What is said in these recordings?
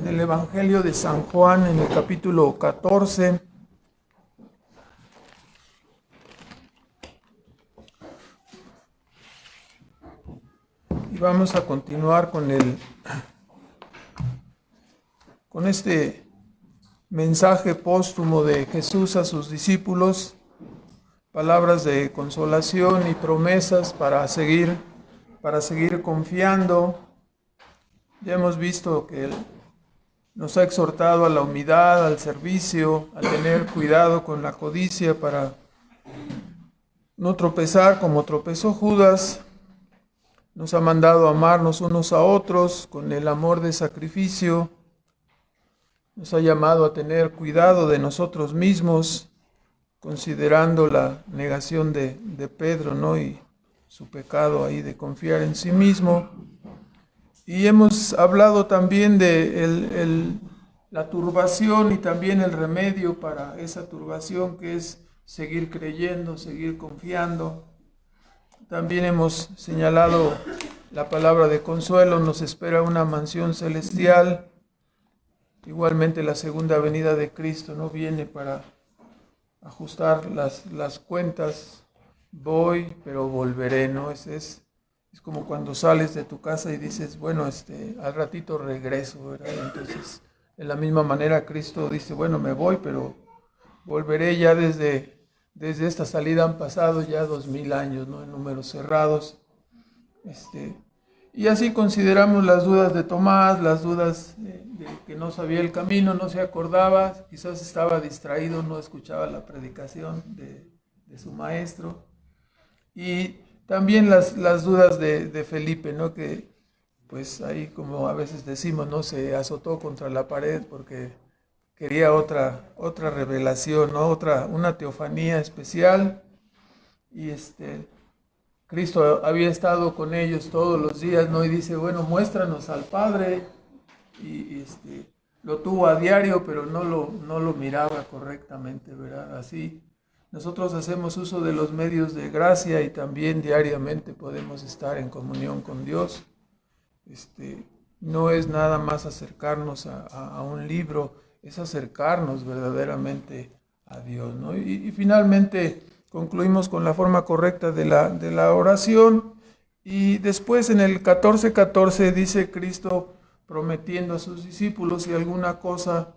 en el Evangelio de San Juan, en el capítulo 14. Y vamos a continuar con este mensaje póstumo de Jesús a sus discípulos, palabras de consolación y promesas para seguir confiando. Ya hemos visto que Él nos ha exhortado a la humildad, al servicio, a tener cuidado con la codicia para no tropezar como tropezó Judas. Nos ha mandado a amarnos unos a otros con el amor de sacrificio. Nos ha llamado a tener cuidado de nosotros mismos, considerando la negación de Pedro, ¿no? Y su pecado ahí de confiar en sí mismo. Y hemos hablado también de la turbación y también el remedio para esa turbación, que es seguir creyendo, seguir confiando. También hemos señalado la palabra de consuelo: nos espera una mansión celestial. Igualmente la segunda venida de Cristo no viene para ajustar las cuentas. Voy, pero volveré, ¿no? Es como cuando sales de tu casa y dices, bueno, al ratito regreso, ¿verdad? Entonces, de la misma manera Cristo dice, bueno, me voy, pero volveré. Ya desde esta salida han pasado ya 2000 años, ¿no? En números cerrados. Y así consideramos las dudas de Tomás, las dudas de que no sabía el camino, no se acordaba, quizás estaba distraído, no escuchaba la predicación de su maestro. Y también las dudas de Felipe, ¿no? Que pues ahí, como a veces decimos, ¿no? Se azotó contra la pared porque quería otra revelación, ¿no? Una teofanía especial. Y Cristo había estado con ellos todos los días, ¿no? Y dice, bueno, muéstranos al Padre. Y lo tuvo a diario, pero no lo miraba correctamente, ¿verdad? Así nosotros hacemos uso de los medios de gracia y también diariamente podemos estar en comunión con Dios. No es nada más acercarnos a un libro, es acercarnos verdaderamente a Dios, ¿no? Y finalmente concluimos con la forma correcta de la oración. Y después en el 14:14 dice Cristo prometiendo a sus discípulos, si alguna cosa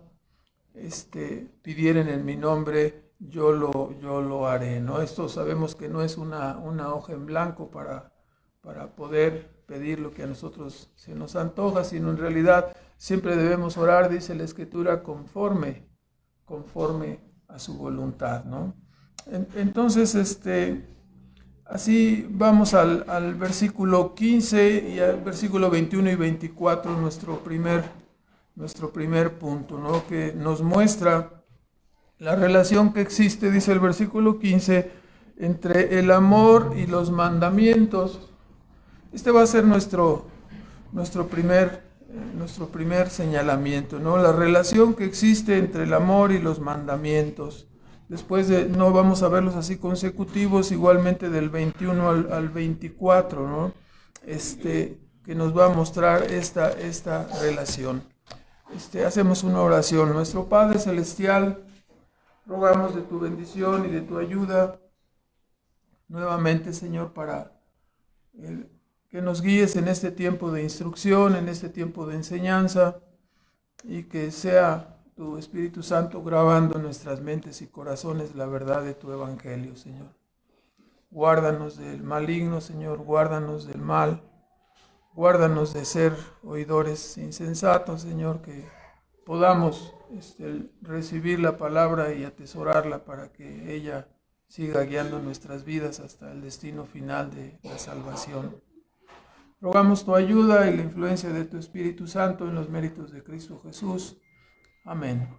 pidieren en mi nombre, yo lo haré, ¿no? Esto sabemos que no es una hoja en blanco para poder pedir lo que a nosotros se nos antoja, sino en realidad siempre debemos orar, dice la Escritura, conforme a su voluntad, ¿no? Entonces, así vamos al versículo 15 y al versículo 21 y 24, nuestro primer punto, ¿no? Que nos muestra la relación que existe, dice el versículo 15, entre el amor y los mandamientos. Este va a ser nuestro primer señalamiento, ¿no? La relación que existe entre el amor y los mandamientos. Después no vamos a verlos así consecutivos, igualmente del 21 al 24, ¿no? Que nos va a mostrar esta relación. Hacemos una oración. Nuestro Padre Celestial, rogamos de tu bendición y de tu ayuda nuevamente, Señor, para que nos guíes en este tiempo de instrucción, en este tiempo de enseñanza, y que sea tu Espíritu Santo grabando en nuestras mentes y corazones la verdad de tu Evangelio, Señor. Guárdanos del maligno, Señor, guárdanos del mal, guárdanos de ser oidores insensatos, Señor, que podamos recibir la palabra y atesorarla para que ella siga guiando nuestras vidas hasta el destino final de la salvación. Rogamos tu ayuda y la influencia de tu Espíritu Santo en los méritos de Cristo Jesús. Amén.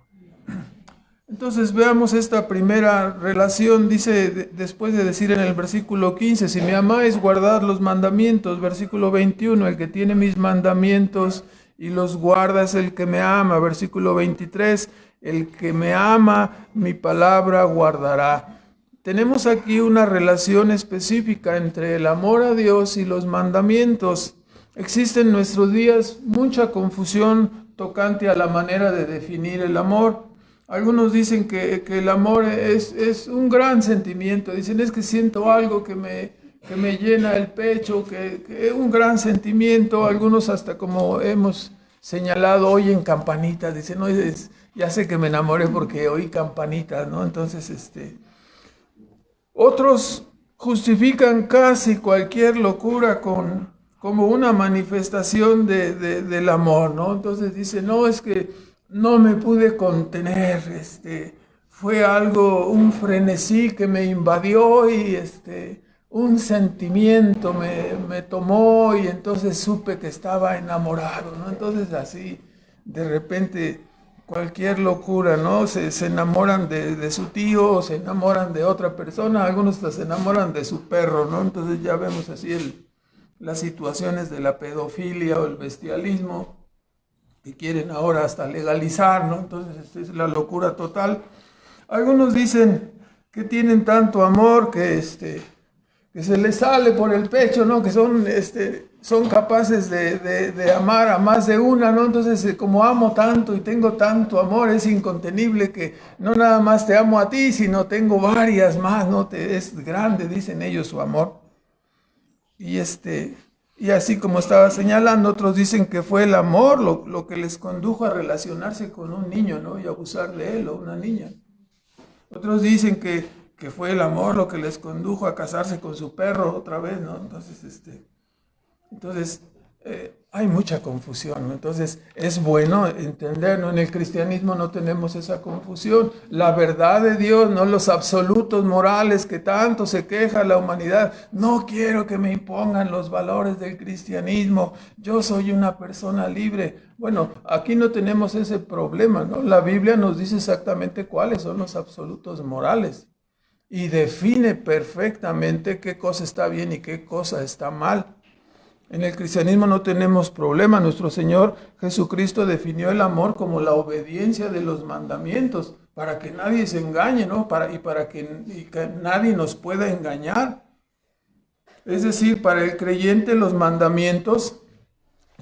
Entonces veamos esta primera relación. Dice, después de decir en el versículo 15, si me amáis, guardad los mandamientos. Versículo 21, el que tiene mis mandamientos y los guarda es el que me ama. Versículo 23, el que me ama, mi palabra guardará. Tenemos aquí una relación específica entre el amor a Dios y los mandamientos. Existe en nuestros días mucha confusión tocante a la manera de definir el amor. Algunos dicen que el amor es un gran sentimiento. Dicen, es que siento algo que me llena el pecho, que es un gran sentimiento. Algunos hasta, como hemos señalado, oyen campanitas. Dicen, no, ya sé que me enamoré porque oí campanitas, ¿no? Entonces, otros justifican casi cualquier locura como una manifestación del amor, ¿no? Entonces dicen, no, es que no me pude contener, fue algo, un frenesí que me invadió y un sentimiento me tomó y entonces supe que estaba enamorado, ¿no? Entonces así, de repente, cualquier locura, ¿no? Se enamoran de su tío, o se enamoran de otra persona, algunos hasta se enamoran de su perro, ¿no? Entonces ya vemos así las situaciones de la pedofilia o el bestialismo, que quieren ahora hasta legalizar, ¿no? Entonces es la locura total. Algunos dicen que tienen tanto amor que se les sale por el pecho, ¿no? Que son capaces de amar a más de una, ¿no? Entonces, como amo tanto y tengo tanto amor, es incontenible que no nada más te amo a ti, sino tengo varias más, ¿no? Es grande, dicen ellos, su amor. Y así como estaba señalando, otros dicen que fue el amor lo que les condujo a relacionarse con un niño, ¿no? Y abusar de él o una niña. Otros dicen que fue el amor lo que les condujo a casarse con su perro otra vez, ¿no? Entonces hay mucha confusión, ¿no? Entonces es bueno entender, ¿no? En el cristianismo no tenemos esa confusión. La verdad de Dios, no los absolutos morales que tanto se queja la humanidad. No quiero que me impongan los valores del cristianismo. Yo soy una persona libre. Bueno, aquí no tenemos ese problema, ¿no? La Biblia nos dice exactamente cuáles son los absolutos morales y define perfectamente qué cosa está bien y qué cosa está mal. En el cristianismo no tenemos problema. Nuestro Señor Jesucristo definió el amor como la obediencia de los mandamientos, para que nadie se engañe, ¿no? Para que nadie nos pueda engañar. Es decir, para el creyente los mandamientos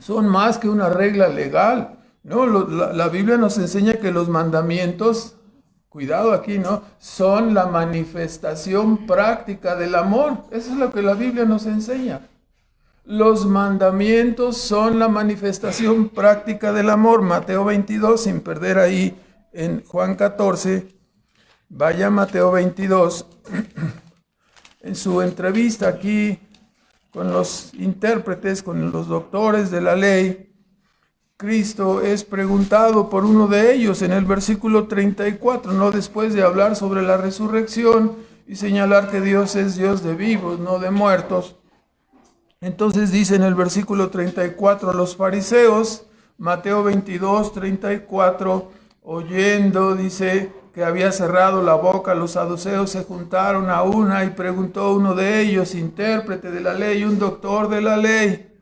son más que una regla legal, ¿no? La Biblia nos enseña que los mandamientos, cuidado aquí, ¿no?, son la manifestación práctica del amor. Eso es lo que la Biblia nos enseña. Los mandamientos son la manifestación práctica del amor. Mateo 22, sin perder ahí en Juan 14, vaya a Mateo 22. En su entrevista aquí con los intérpretes, con los doctores de la ley, Cristo es preguntado por uno de ellos en el versículo 34, no después de hablar sobre la resurrección y señalar que Dios es Dios de vivos, no de muertos. Entonces dice en el versículo 34, los fariseos, Mateo 22, 34, oyendo, dice, que había cerrado la boca, los saduceos se juntaron a una y preguntó uno de ellos, intérprete de la ley, un doctor de la ley,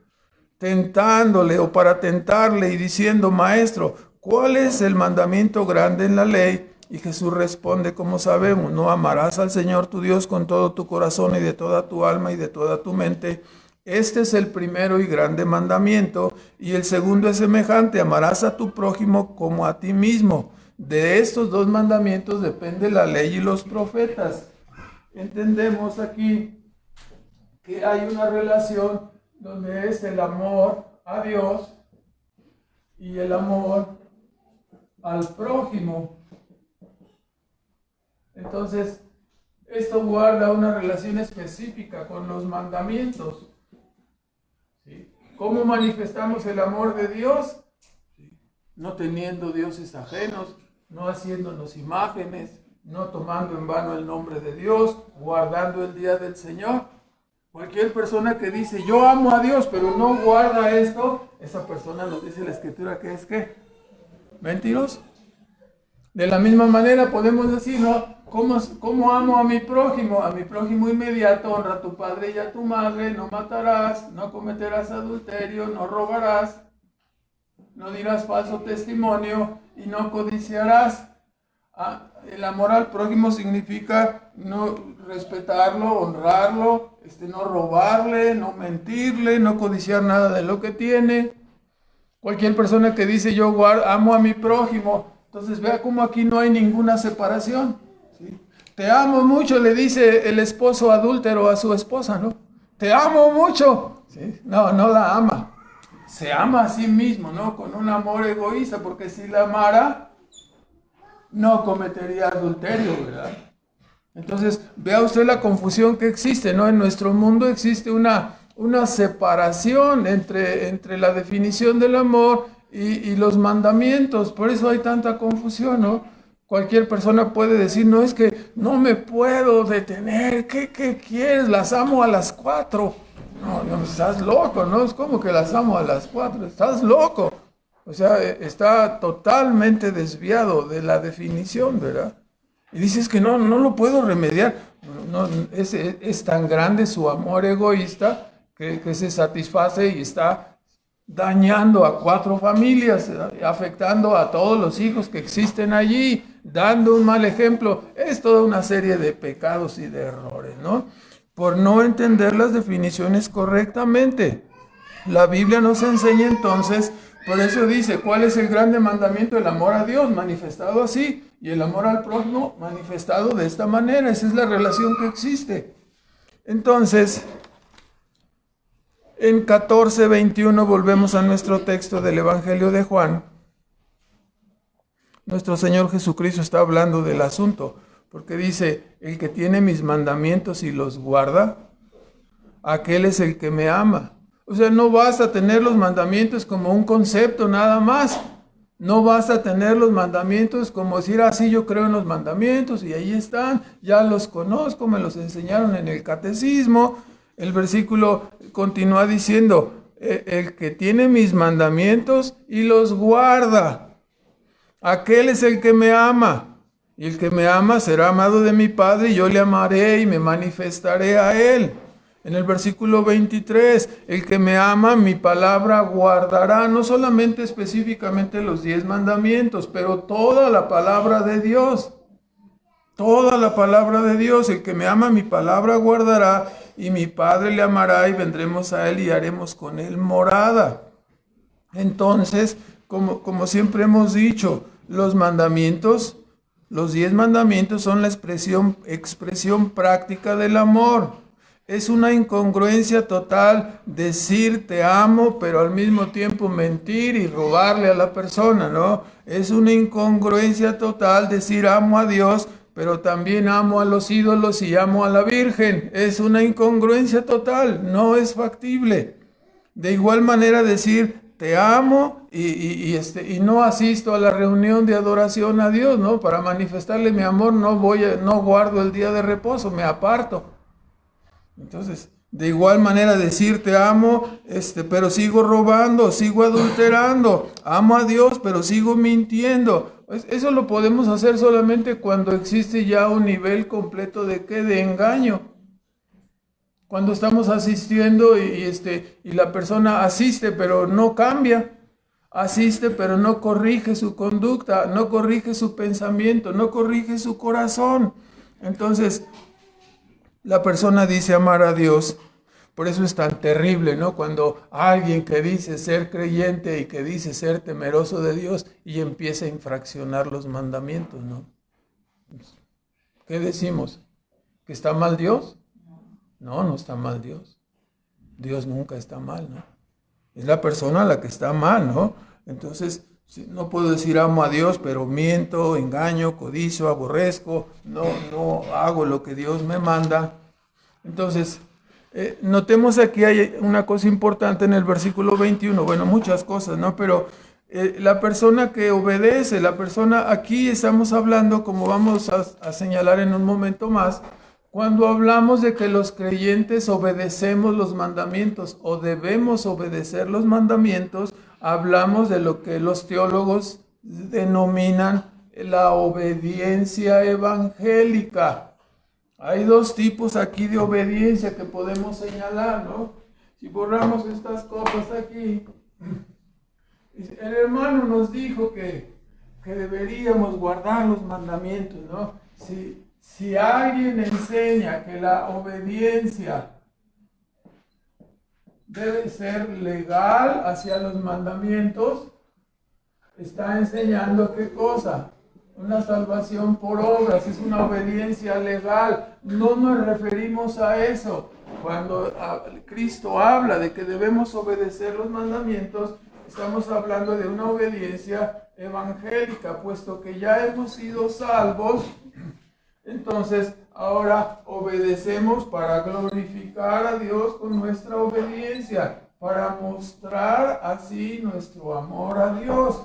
tentándole o para tentarle y diciendo, maestro, ¿cuál es el mandamiento grande en la ley? Y Jesús responde, como sabemos, no amarás al Señor tu Dios con todo tu corazón y de toda tu alma y de toda tu mente. Este es el primero y grande mandamiento, y el segundo es semejante, amarás a tu prójimo como a ti mismo. De estos dos mandamientos depende la ley y los profetas. Entendemos aquí que hay una relación donde es el amor a Dios y el amor al prójimo. Entonces, esto guarda una relación específica con los mandamientos. ¿Sí? ¿Cómo manifestamos el amor de Dios? ¿Sí? No teniendo dioses ajenos, no haciéndonos imágenes, no tomando en vano el nombre de Dios, guardando el día del Señor. Cualquier persona que dice, yo amo a Dios, pero no guarda esto, esa persona nos dice la Escritura que es ¿qué? Mentiroso. De la misma manera podemos decir, ¿no? ¿Cómo amo a mi prójimo? A mi prójimo inmediato, honra a tu padre y a tu madre, no matarás, no cometerás adulterio, no robarás, no dirás falso testimonio y no codiciarás. El amor al prójimo significa no respetarlo, honrarlo, no robarle, no mentirle, no codiciar nada de lo que tiene. Cualquier persona que dice yo amo a mi prójimo, entonces vea cómo aquí no hay ninguna separación. ¿Sí? Te amo mucho, le dice el esposo adúltero a su esposa, ¿no? Te amo mucho. ¿Sí? No, no la ama. Se ama a sí mismo, ¿no? Con un amor egoísta, porque si la amara, no cometería adulterio, ¿verdad? Entonces, vea usted la confusión que existe, ¿no? En nuestro mundo existe una separación entre la definición del amor y los mandamientos. Por eso hay tanta confusión, ¿no? Cualquier persona puede decir, no, es que no me puedo detener. ¿Qué quieres? Las amo a las 4. No, estás loco, ¿no? Es como que las amo a las 4. Estás loco. O sea, está totalmente desviado de la definición, ¿verdad? Y dices que no lo puedo remediar. No, es tan grande su amor egoísta que se satisface y está dañando a 4 familias, afectando a todos los hijos que existen allí, dando un mal ejemplo. Es toda una serie de pecados y de errores, ¿no? Por no entender las definiciones correctamente. La Biblia nos enseña entonces, por eso dice, ¿cuál es el grande mandamiento? El amor a Dios, manifestado así, y el amor al prójimo, manifestado de esta manera. Esa es la relación que existe. Entonces, en 14:21 volvemos a nuestro texto del Evangelio de Juan. Nuestro Señor Jesucristo está hablando del asunto, porque dice, el que tiene mis mandamientos y los guarda, aquel es el que me ama. O sea, no basta tener los mandamientos como un concepto nada más. No basta tener los mandamientos como decir, sí, yo creo en los mandamientos y ahí están, ya los conozco, me los enseñaron en el catecismo. El versículo continúa diciendo, el que tiene mis mandamientos y los guarda, aquel es el que me ama. Y el que me ama será amado de mi Padre y yo le amaré y me manifestaré a él. En el versículo 23, el que me ama, mi palabra guardará, no solamente específicamente los 10 mandamientos, pero toda la palabra de Dios. Toda la palabra de Dios, el que me ama, mi palabra guardará, y mi Padre le amará, y vendremos a él y haremos con él morada. Entonces, como siempre hemos dicho, los mandamientos, los 10 mandamientos son la expresión práctica del amor. Es una incongruencia total decir te amo, pero al mismo tiempo mentir y robarle a la persona, ¿no? Es una incongruencia total decir amo a Dios, pero también amo a los ídolos y amo a la Virgen. Es una incongruencia total, no es factible. De igual manera decir te amo y no asisto a la reunión de adoración a Dios, ¿no? Para manifestarle mi amor no guardo el día de reposo, me aparto. Entonces, de igual manera decir te amo, pero sigo robando, sigo adulterando, amo a Dios, pero sigo mintiendo. Eso lo podemos hacer solamente cuando existe ya un nivel completo de engaño. Cuando estamos asistiendo y la persona asiste pero no cambia, asiste pero no corrige su conducta, no corrige su pensamiento, no corrige su corazón. Entonces, la persona dice amar a Dios. Por eso es tan terrible, ¿no? Cuando alguien que dice ser creyente y que dice ser temeroso de Dios y empieza a infraccionar los mandamientos, ¿no? ¿Qué decimos? ¿Que está mal Dios? No está mal Dios. Dios nunca está mal, ¿no? Es la persona la que está mal, ¿no? Entonces, no puedo decir amo a Dios, pero miento, engaño, codicio, aborrezco, no hago lo que Dios me manda. Entonces, notemos aquí hay una cosa importante en el versículo 21, bueno, muchas cosas, ¿no? Pero la persona que obedece, aquí estamos hablando, como vamos a señalar en un momento más, cuando hablamos de que los creyentes obedecemos los mandamientos o debemos obedecer los mandamientos, hablamos de lo que los teólogos denominan la obediencia evangélica. Hay 2 tipos aquí de obediencia que podemos señalar, ¿no? Si borramos estas cosas aquí, el hermano nos dijo que deberíamos guardar los mandamientos, ¿no? Si alguien enseña que la obediencia debe ser legal hacia los mandamientos, está enseñando ¿qué cosa? Una salvación por obras, es una obediencia legal. No nos referimos a eso. Cuando Cristo habla de que debemos obedecer los mandamientos, estamos hablando de una obediencia evangélica, puesto que ya hemos sido salvos. Entonces, ahora obedecemos para glorificar a Dios con nuestra obediencia, para mostrar así nuestro amor a Dios.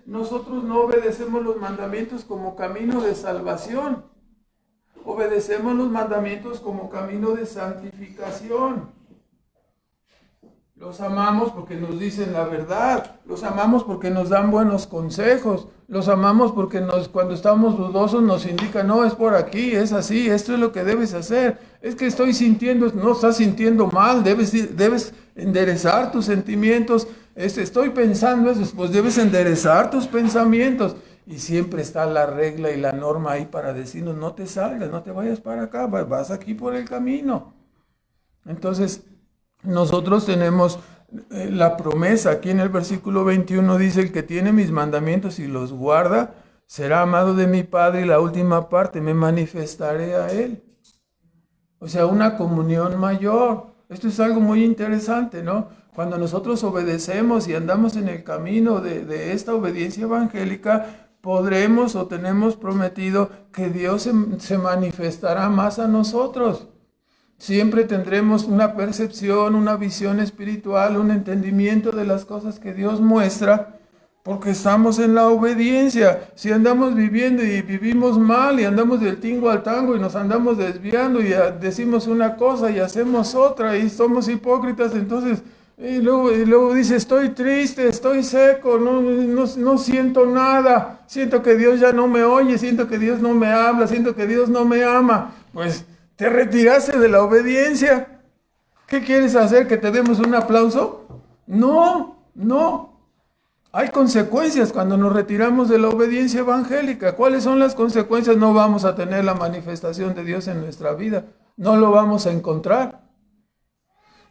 Nosotros no obedecemos los mandamientos como camino de salvación. Obedecemos los mandamientos como camino de santificación. Los amamos porque nos dicen la verdad, los amamos porque nos dan buenos consejos, los amamos porque cuando estamos dudosos nos indican, no, es por aquí, es así, esto es lo que debes hacer, es que estoy sintiendo, no estás sintiendo mal, debes enderezar tus sentimientos, estoy pensando eso, pues debes enderezar tus pensamientos. Y siempre está la regla y la norma ahí para decirnos, no te salgas, no te vayas para acá, vas aquí por el camino. Entonces, nosotros tenemos la promesa, aquí en el versículo 21 dice, el que tiene mis mandamientos y los guarda, será amado de mi Padre, y la última parte, me manifestaré a Él. O sea, una comunión mayor. Esto es algo muy interesante, ¿no? Cuando nosotros obedecemos y andamos en el camino de esta obediencia evangélica, podremos o tenemos prometido que Dios se manifestará más a nosotros. Siempre tendremos una percepción, una visión espiritual, un entendimiento de las cosas que Dios muestra, porque estamos en la obediencia. Si andamos viviendo y vivimos mal y andamos del tingo al tango y nos andamos desviando y decimos una cosa y hacemos otra y somos hipócritas, entonces y luego dice, estoy triste, estoy seco, no siento nada, siento que Dios ya no me oye, siento que Dios no me habla, siento que Dios no me ama. Pues te retiraste de la obediencia. ¿Qué quieres hacer? ¿Que te demos un aplauso? No. Hay consecuencias cuando nos retiramos de la obediencia evangélica. ¿Cuáles son las consecuencias? No vamos a tener la manifestación de Dios en nuestra vida. No lo vamos a encontrar.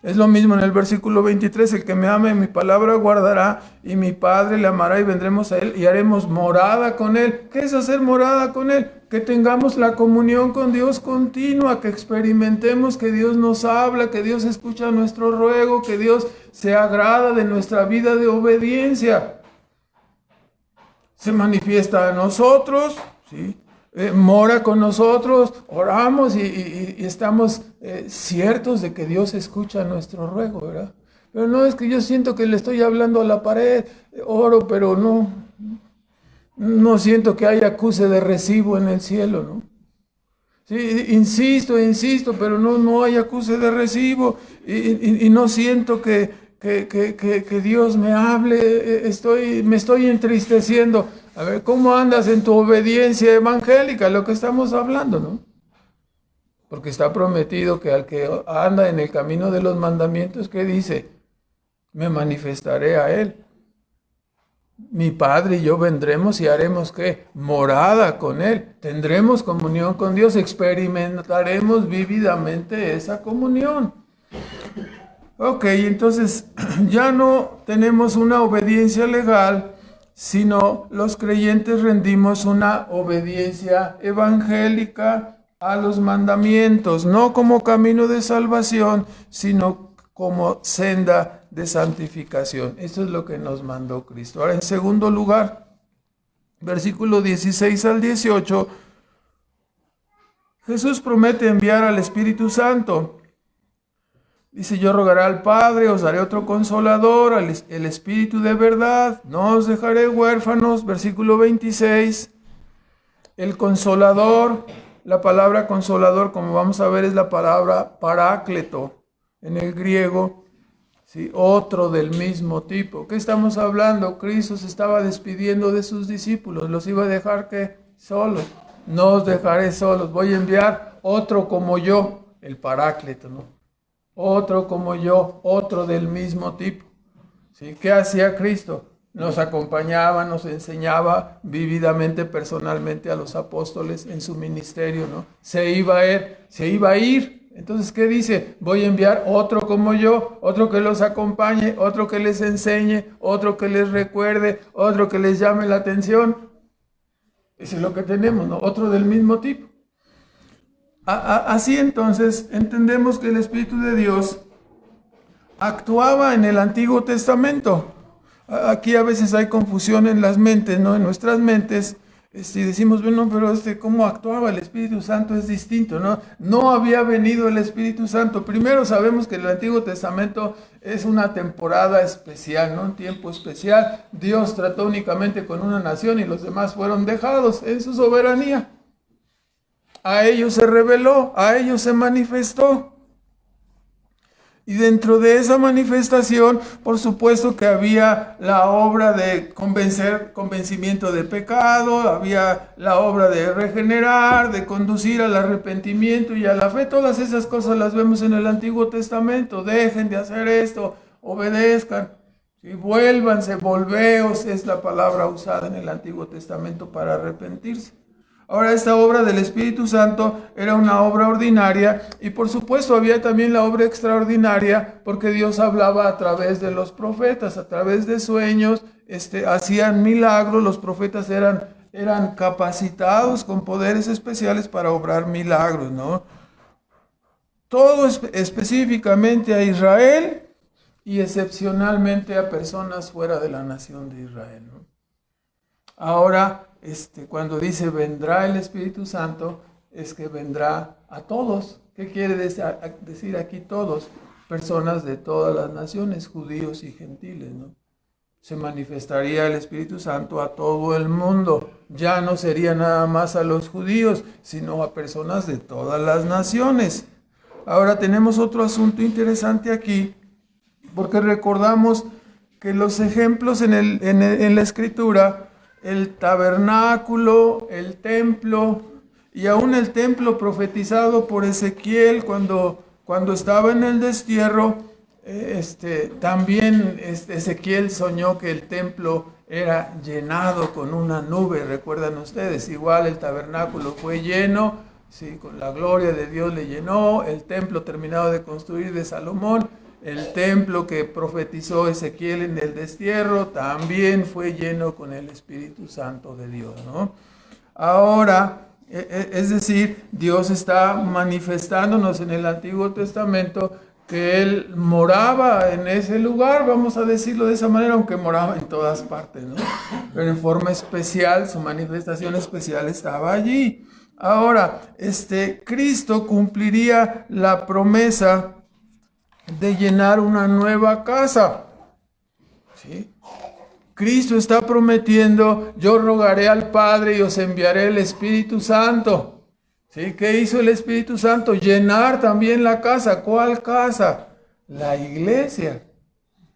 Es lo mismo en el versículo 23, el que me ame mi palabra guardará y mi Padre le amará y vendremos a Él y haremos morada con Él. ¿Qué es hacer morada con Él? Que tengamos la comunión con Dios continua, que experimentemos que Dios nos habla, que Dios escucha nuestro ruego, que Dios se agrada de nuestra vida de obediencia. Se manifiesta a nosotros, ¿sí? Mora con nosotros, oramos y estamos ciertos de que Dios escucha nuestro ruego, ¿verdad? Pero no es que yo siento que le estoy hablando a la pared, oro, pero no siento que haya acuse de recibo en el cielo, ¿no? Sí, insisto, pero no hay acuse de recibo y no siento que Dios me hable, me estoy entristeciendo. A ver, ¿cómo andas en tu obediencia evangélica? Lo que estamos hablando, ¿no? Porque está prometido que al que anda en el camino de los mandamientos, ¿qué dice? Me manifestaré a Él. Mi Padre y yo vendremos y haremos, ¿qué? Morada con Él. Tendremos comunión con Dios, experimentaremos vívidamente esa comunión. Ok, entonces ya no tenemos una obediencia legal, sino los creyentes rendimos una obediencia evangélica a los mandamientos, no como camino de salvación, sino como senda de santificación. Eso es lo que nos mandó Cristo. Ahora, en segundo lugar, versículo 16 al 18, Jesús promete enviar al Espíritu Santo. Dice, yo rogaré al Padre, os daré otro consolador, el Espíritu de verdad, no os dejaré huérfanos. Versículo 26, el consolador, la palabra consolador, como vamos a ver, es la palabra parácleto en el griego, ¿sí? Otro del mismo tipo. ¿Qué estamos hablando? Cristo se estaba despidiendo de sus discípulos, los iba a dejar ¿qué? Solos. No os dejaré solos, voy a enviar otro como yo, el parácleto, ¿no? Otro como yo, otro del mismo tipo. ¿Sí? ¿Qué hacía Cristo? Nos acompañaba, nos enseñaba vívidamente, personalmente a los apóstoles en su ministerio, ¿no? Se iba a ir Entonces, ¿qué dice? Voy a enviar otro como yo, otro que los acompañe, otro que les enseñe, otro que les recuerde, otro que les llame la atención. Eso es lo que tenemos, ¿no? Otro del mismo tipo. Así entonces entendemos que el Espíritu de Dios actuaba en el Antiguo Testamento. Aquí a veces hay confusión en las mentes, ¿no? En nuestras mentes, si decimos, bueno, pero cómo actuaba el Espíritu Santo es distinto, ¿no? No había venido el Espíritu Santo. Primero sabemos que el Antiguo Testamento es una temporada especial, ¿no? Un tiempo especial. Dios trató únicamente con una nación y los demás fueron dejados en su soberanía. A ellos se reveló, a ellos se manifestó. Y dentro de esa manifestación, por supuesto que había la obra de convencimiento de pecado, había la obra de regenerar, de conducir al arrepentimiento y a la fe. Todas esas cosas las vemos en el Antiguo Testamento. Dejen de hacer esto, obedezcan, y vuélvanse, volveos, es la palabra usada en el Antiguo Testamento para arrepentirse. Ahora, esta obra del Espíritu Santo era una obra ordinaria y por supuesto había también la obra extraordinaria porque Dios hablaba a través de los profetas, a través de sueños, hacían milagros, los profetas eran capacitados con poderes especiales para obrar milagros, ¿no? Todo específicamente a Israel y excepcionalmente a personas fuera de la nación de Israel, ¿no? Ahora, cuando dice vendrá el Espíritu Santo, es que vendrá a todos. ¿Qué quiere decir aquí todos? Personas de todas las naciones, judíos y gentiles, ¿no? Se manifestaría el Espíritu Santo a todo el mundo. Ya no sería nada más a los judíos, sino a personas de todas las naciones. Ahora tenemos otro asunto interesante aquí, porque recordamos que los ejemplos en la Escritura, el tabernáculo, el templo y aún el templo profetizado por Ezequiel cuando estaba en el destierro, también Ezequiel soñó que el templo era llenado con una nube, recuerdan ustedes, igual el tabernáculo fue lleno, sí, con la gloria de Dios le llenó, el templo terminado de construir de Salomón, el templo que profetizó Ezequiel en el destierro también fue lleno con el Espíritu Santo de Dios, ¿no? Ahora, es decir, Dios está manifestándonos en el Antiguo Testamento que Él moraba en ese lugar, vamos a decirlo de esa manera, aunque moraba en todas partes, ¿no? Pero en forma especial, su manifestación especial estaba allí. Ahora, Cristo cumpliría la promesa de llenar una nueva casa, ¿sí? Cristo está prometiendo, yo rogaré al Padre y os enviaré el Espíritu Santo, ¿sí? ¿Qué hizo el Espíritu Santo? Llenar también la casa. ¿Cuál casa? La iglesia.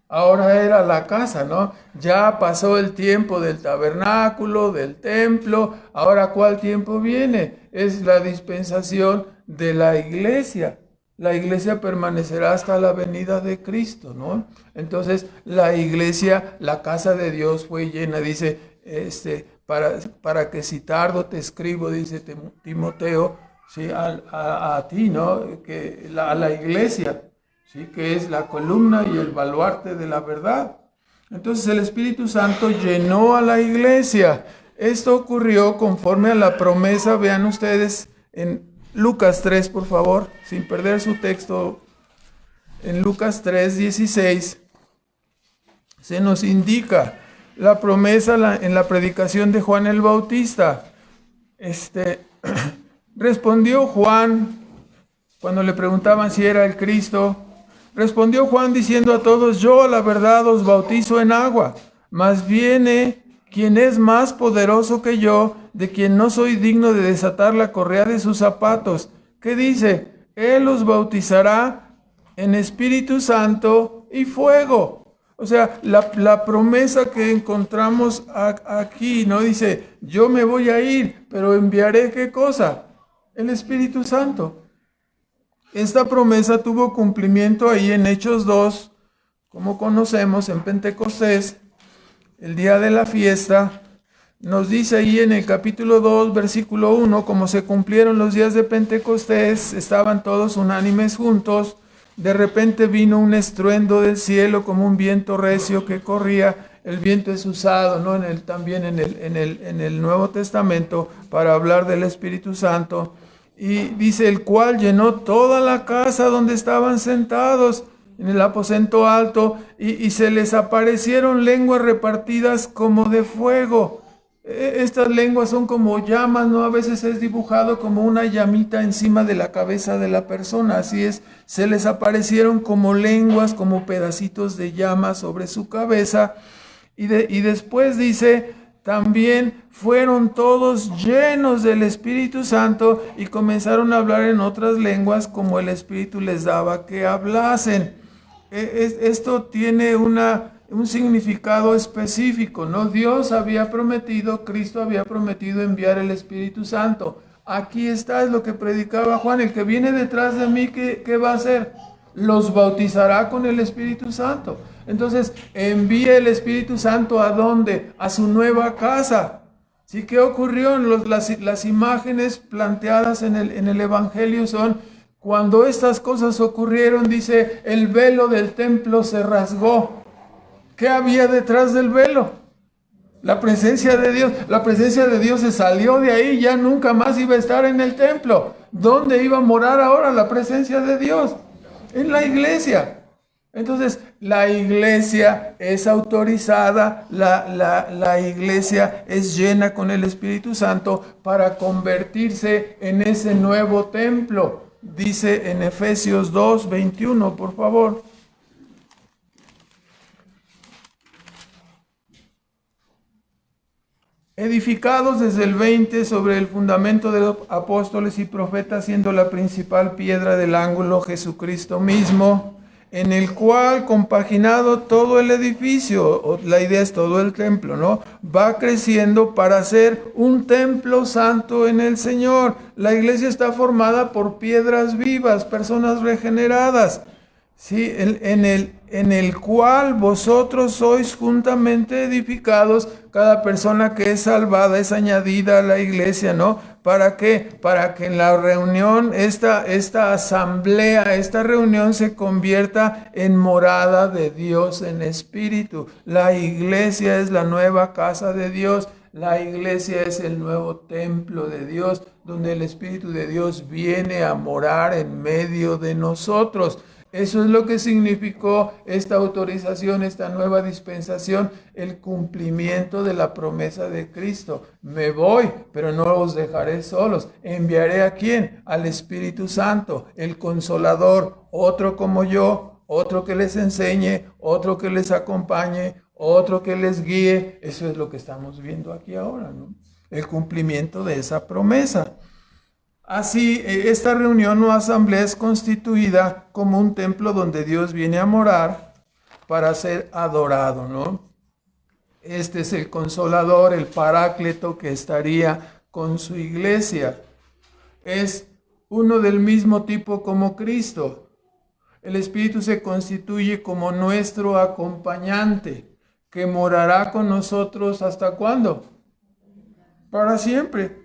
Ahora era la casa, ¿no? Ya pasó el tiempo del tabernáculo, del templo. Ahora, ¿cuál tiempo viene? Es la dispensación de la iglesia. La iglesia permanecerá hasta la venida de Cristo, ¿no? Entonces, la iglesia, la casa de Dios fue llena, dice, para que si tardo te escribo, dice Timoteo, ¿sí? a ti, ¿no? A la iglesia, ¿sí? Que es la columna y el baluarte de la verdad. Entonces, el Espíritu Santo llenó a la iglesia. Esto ocurrió conforme a la promesa, vean ustedes, en Lucas 3, por favor, sin perder su texto, en Lucas 3, 16, se nos indica la promesa en la predicación de Juan el Bautista. Respondió Juan, cuando le preguntaban si era el Cristo, respondió Juan diciendo a todos, yo a la verdad os bautizo en agua, mas viene quien es más poderoso que yo, de quien no soy digno de desatar la correa de sus zapatos. ¿Qué dice? Él los bautizará en Espíritu Santo y fuego. O sea, la promesa que encontramos aquí, ¿no? Dice, yo me voy a ir, pero enviaré ¿qué cosa? El Espíritu Santo. Esta promesa tuvo cumplimiento ahí en Hechos 2, como conocemos, en Pentecostés, el día de la fiesta, nos dice ahí en el capítulo 2, versículo 1, como se cumplieron los días de Pentecostés, estaban todos unánimes juntos, de repente vino un estruendo del cielo como un viento recio que corría. El viento es usado, ¿no? También en el Nuevo Testamento para hablar del Espíritu Santo. Y dice, el cual llenó toda la casa donde estaban sentados en el aposento alto, y se les aparecieron lenguas repartidas como de fuego. Estas lenguas son como llamas, ¿no? A veces es dibujado como una llamita encima de la cabeza de la persona. Así es, se les aparecieron como lenguas, como pedacitos de llama sobre su cabeza. Y después dice, también fueron todos llenos del Espíritu Santo y comenzaron a hablar en otras lenguas como el Espíritu les daba que hablasen. Esto tiene un significado específico, ¿no? Dios había prometido, Cristo había prometido enviar el Espíritu Santo. Aquí está, es lo que predicaba Juan, el que viene detrás de mí, ¿qué va a hacer? Los bautizará con el Espíritu Santo. Entonces, envía el Espíritu Santo ¿a dónde? A su nueva casa. ¿Sí? ¿Qué ocurrió? Las imágenes planteadas en el Evangelio son, cuando estas cosas ocurrieron, dice, el velo del templo se rasgó. ¿Qué había detrás del velo? La presencia de Dios. La presencia de Dios se salió de ahí, ya nunca más iba a estar en el templo. ¿Dónde iba a morar ahora la presencia de Dios? En la iglesia. Entonces, la iglesia es autorizada, la iglesia es llena con el Espíritu Santo para convertirse en ese nuevo templo. Dice en Efesios 2, 21, por favor. Edificados desde el 20 sobre el fundamento de los apóstoles y profetas, siendo la principal piedra del ángulo Jesucristo mismo, en el cual, compaginado todo el edificio, la idea es todo el templo, ¿no? Va creciendo para ser un templo santo en el Señor. La iglesia está formada por piedras vivas, personas regeneradas, ¿sí? En el cual vosotros sois juntamente edificados. Cada persona que es salvada es añadida a la iglesia, ¿no? ¿Para qué? Para que en la reunión, esta asamblea, esta reunión se convierta en morada de Dios en espíritu. La iglesia es la nueva casa de Dios. La iglesia es el nuevo templo de Dios, donde el Espíritu de Dios viene a morar en medio de nosotros. Eso es lo que significó esta autorización, esta nueva dispensación, el cumplimiento de la promesa de Cristo. Me voy, pero no os dejaré solos. ¿Enviaré a quién? Al Espíritu Santo, el Consolador, otro como yo, otro que les enseñe, otro que les acompañe, otro que les guíe. Eso es lo que estamos viendo aquí ahora, ¿no? El cumplimiento de esa promesa. Así, esta reunión o asamblea es constituida como un templo donde Dios viene a morar para ser adorado, ¿no? Este es el Consolador, el Paráclito que estaría con su iglesia. Es uno del mismo tipo como Cristo. El Espíritu se constituye como nuestro acompañante, que morará con nosotros ¿hasta cuándo? Para siempre.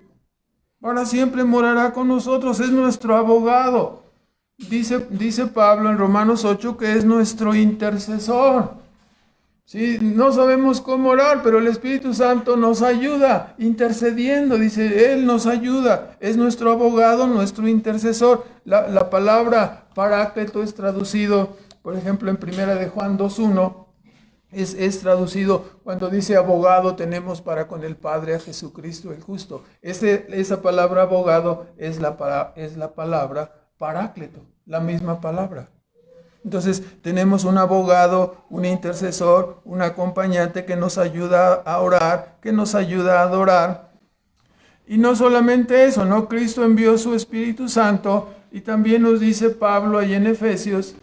Para siempre morará con nosotros, es nuestro abogado. Dice Pablo en Romanos 8 que es nuestro intercesor. ¿Sí? No sabemos cómo orar, pero el Espíritu Santo nos ayuda intercediendo. Dice, Él nos ayuda, es nuestro abogado, nuestro intercesor. La palabra paráclito es traducido, por ejemplo, en 1 de Juan 2:1. Es traducido cuando dice abogado tenemos para con el Padre a Jesucristo el justo. Esa palabra abogado es la palabra paráclito, la misma palabra. Entonces tenemos un abogado, un intercesor, un acompañante que nos ayuda a orar, que nos ayuda a adorar. Y no solamente eso, ¿no? Cristo envió su Espíritu Santo y también nos dice Pablo ahí en Efesios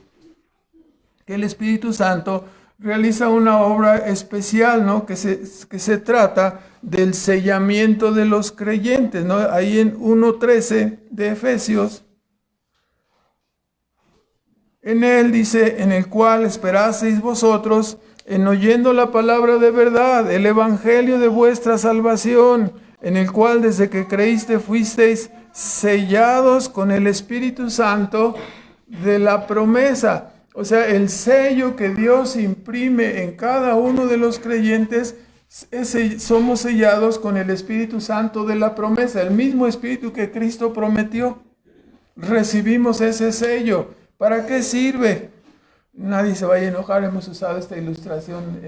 que el Espíritu Santo realiza una obra especial, ¿no? Que se trata del sellamiento de los creyentes, ¿no? Ahí en 1:13 de Efesios, en él dice, en el cual esperaseis vosotros en oyendo la palabra de verdad, el evangelio de vuestra salvación, en el cual desde que creíste fuisteis sellados con el Espíritu Santo de la promesa. O sea, el sello que Dios imprime en cada uno de los creyentes, somos sellados con el Espíritu Santo de la promesa, el mismo Espíritu que Cristo prometió. Recibimos ese sello. ¿Para qué sirve? Nadie se vaya a enojar, hemos usado esta ilustración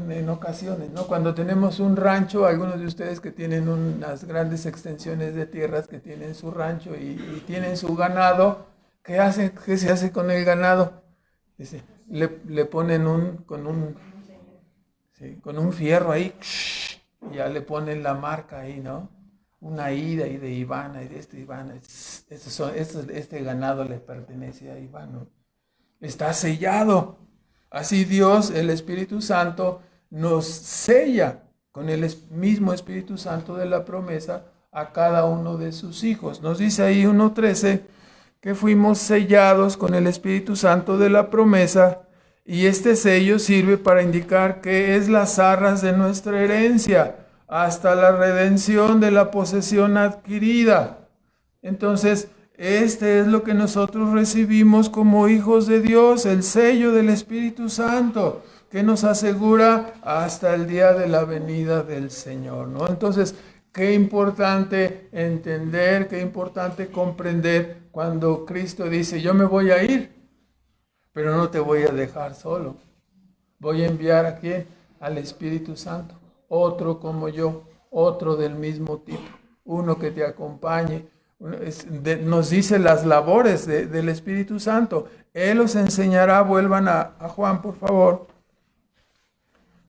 en ocasiones, ¿no? Cuando tenemos un rancho, algunos de ustedes que tienen unas grandes extensiones de tierras, que tienen su rancho y tienen su ganado, ¿qué se hace con el ganado? Dice, le ponen con un fierro ahí, y ya le ponen la marca ahí, ¿no? Una ida y de Ivana y de Ivana. Este ganado le pertenece a Iván, ¿no? Está sellado. Así Dios, el Espíritu Santo, nos sella con el mismo Espíritu Santo de la promesa a cada uno de sus hijos. Nos dice ahí 1:13 que fuimos sellados con el Espíritu Santo de la promesa, y este sello sirve para indicar que es las arras de nuestra herencia hasta la redención de la posesión adquirida. Entonces, este es lo que nosotros recibimos como hijos de Dios, el sello del Espíritu Santo, que nos asegura hasta el día de la venida del Señor, ¿no? Entonces, qué importante entender, qué importante comprender cuando Cristo dice, yo me voy a ir, pero no te voy a dejar solo. Voy a enviar ¿a quién? Al Espíritu Santo, otro como yo, otro del mismo tipo, uno que te acompañe. Nos dice las labores del Espíritu Santo. Él os enseñará. Vuelvan a Juan, por favor.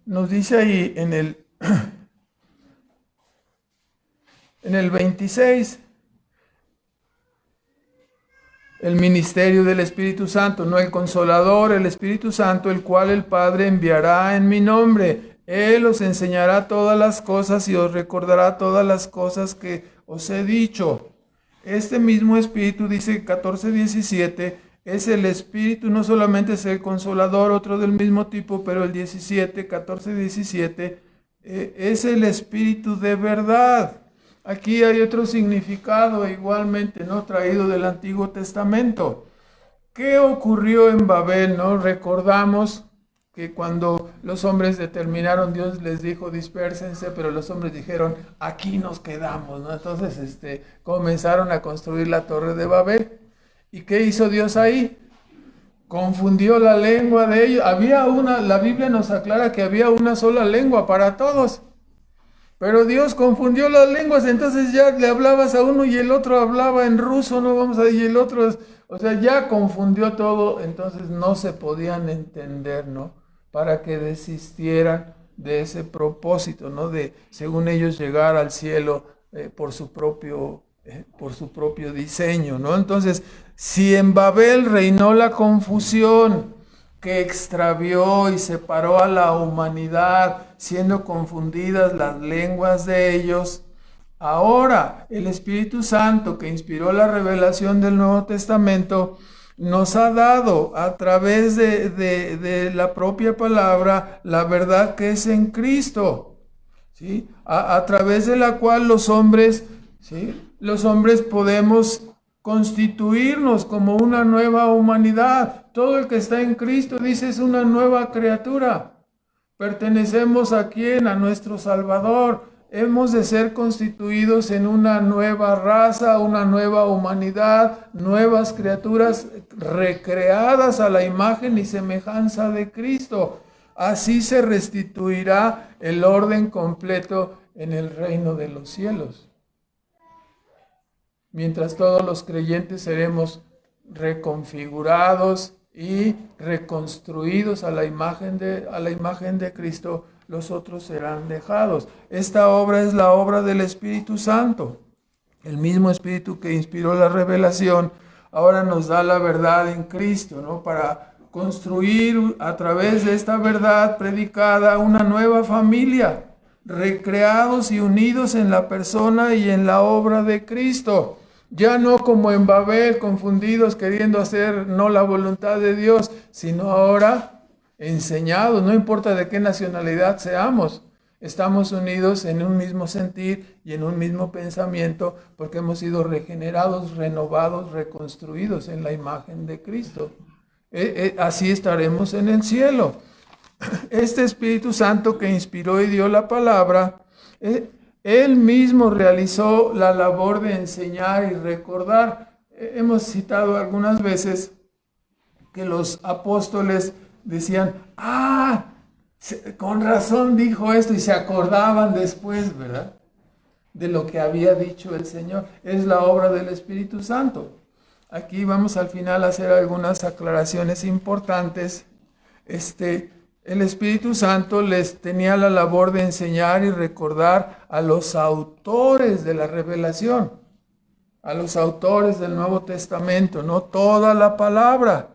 Nos dice ahí en el 26, el ministerio del Espíritu Santo, no el Consolador, el Espíritu Santo, el cual el Padre enviará en mi nombre. Él os enseñará todas las cosas y os recordará todas las cosas que os he dicho. Este mismo Espíritu, dice 14:17, es el Espíritu, no solamente es el Consolador, otro del mismo tipo, pero el 14:17, es el Espíritu de verdad. Aquí hay otro significado igualmente, ¿no? Traído del Antiguo Testamento. ¿Qué ocurrió en Babel, no? Recordamos que cuando los hombres determinaron, Dios les dijo dispérsense, pero los hombres dijeron aquí nos quedamos, ¿no? Entonces comenzaron a construir la torre de Babel. ¿Y qué hizo Dios ahí? Confundió la lengua de ellos. La Biblia nos aclara que había una sola lengua para todos, pero Dios confundió las lenguas. Entonces ya le hablabas a uno y el otro hablaba en ruso, no vamos a decir, y el otro, ya confundió todo. Entonces no se podían entender, ¿no? Para que desistieran de ese propósito, ¿no? De, según ellos, llegar al cielo por su propio diseño, ¿no? Entonces, si en Babel reinó la confusión que extravió y separó a la humanidad, siendo confundidas las lenguas de ellos, ahora el Espíritu Santo, que inspiró la revelación del Nuevo Testamento, nos ha dado a través de la propia palabra la verdad que es en Cristo, ¿sí? A través de la cual los hombres podemos constituirnos como una nueva humanidad. Todo el que está en Cristo, dice, es una nueva criatura. Pertenecemos ¿a quién? A nuestro Salvador. Hemos de ser constituidos en una nueva raza, una nueva humanidad, nuevas criaturas recreadas a la imagen y semejanza de Cristo. Así se restituirá el orden completo en el reino de los cielos. Mientras todos los creyentes seremos reconfigurados y reconstruidos a la imagen de Cristo, los otros serán dejados. Esta obra es la obra del Espíritu Santo. El mismo Espíritu que inspiró la revelación ahora nos da la verdad en Cristo, ¿no? Para construir a través de esta verdad predicada una nueva familia, recreados y unidos en la persona y en la obra de Cristo. Ya no como en Babel, confundidos queriendo hacer no la voluntad de Dios, sino ahora enseñados, no importa de qué nacionalidad seamos. Estamos unidos en un mismo sentir y en un mismo pensamiento porque hemos sido regenerados, renovados, reconstruidos en la imagen de Cristo. Así estaremos en el cielo. Este Espíritu Santo que inspiró y dio la palabra, Él mismo realizó la labor de enseñar y recordar. Hemos citado algunas veces que los apóstoles decían, con razón dijo esto, y se acordaban después, ¿verdad?, de lo que había dicho el Señor. Es la obra del Espíritu Santo. Aquí vamos al final a hacer algunas aclaraciones importantes. El Espíritu Santo les tenía la labor de enseñar y recordar a los autores de la revelación, a los autores del Nuevo Testamento, no toda la palabra.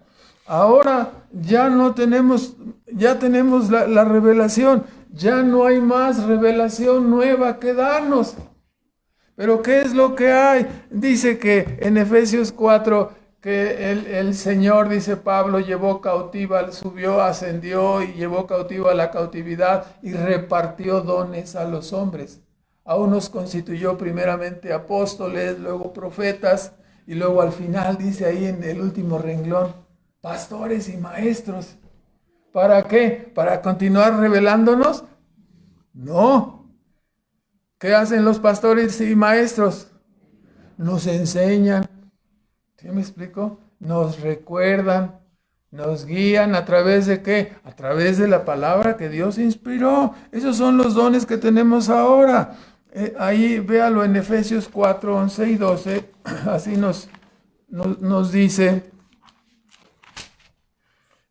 Ahora ya no tenemos, ya tenemos la revelación, ya no hay más revelación nueva que darnos. Pero ¿qué es lo que hay? Dice que en Efesios 4, que el Señor, dice Pablo, llevó cautiva, subió, ascendió y llevó cautiva la cautividad y repartió dones a los hombres. A unos constituyó primeramente apóstoles, luego profetas y luego al final dice ahí en el último renglón, pastores y maestros. ¿Para qué? ¿Para continuar revelándonos? No. ¿Qué hacen los pastores y maestros? Nos enseñan. ¿Sí me explico? Nos recuerdan, nos guían a través de ¿qué? A través de la palabra que Dios inspiró. Esos son los dones que tenemos ahora. Ahí véalo en Efesios 4, 11 y 12. Así nos dice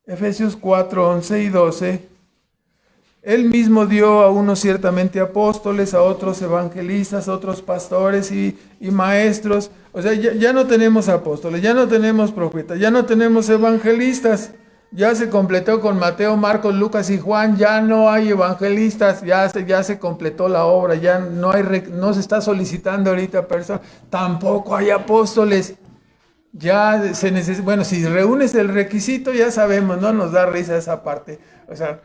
Efesios 4, 11 y 12. Él mismo dio a unos ciertamente apóstoles, a otros evangelistas, a otros pastores y maestros. O sea, ya no tenemos apóstoles, ya no tenemos profetas, ya no tenemos evangelistas. Ya se completó con Mateo, Marcos, Lucas y Juan. Ya no hay evangelistas, ya se completó la obra. Ya no se está solicitando ahorita personas. Tampoco hay apóstoles. Ya se necesita, bueno, si reúnes el requisito, ya sabemos, no nos da risa esa parte. O sea,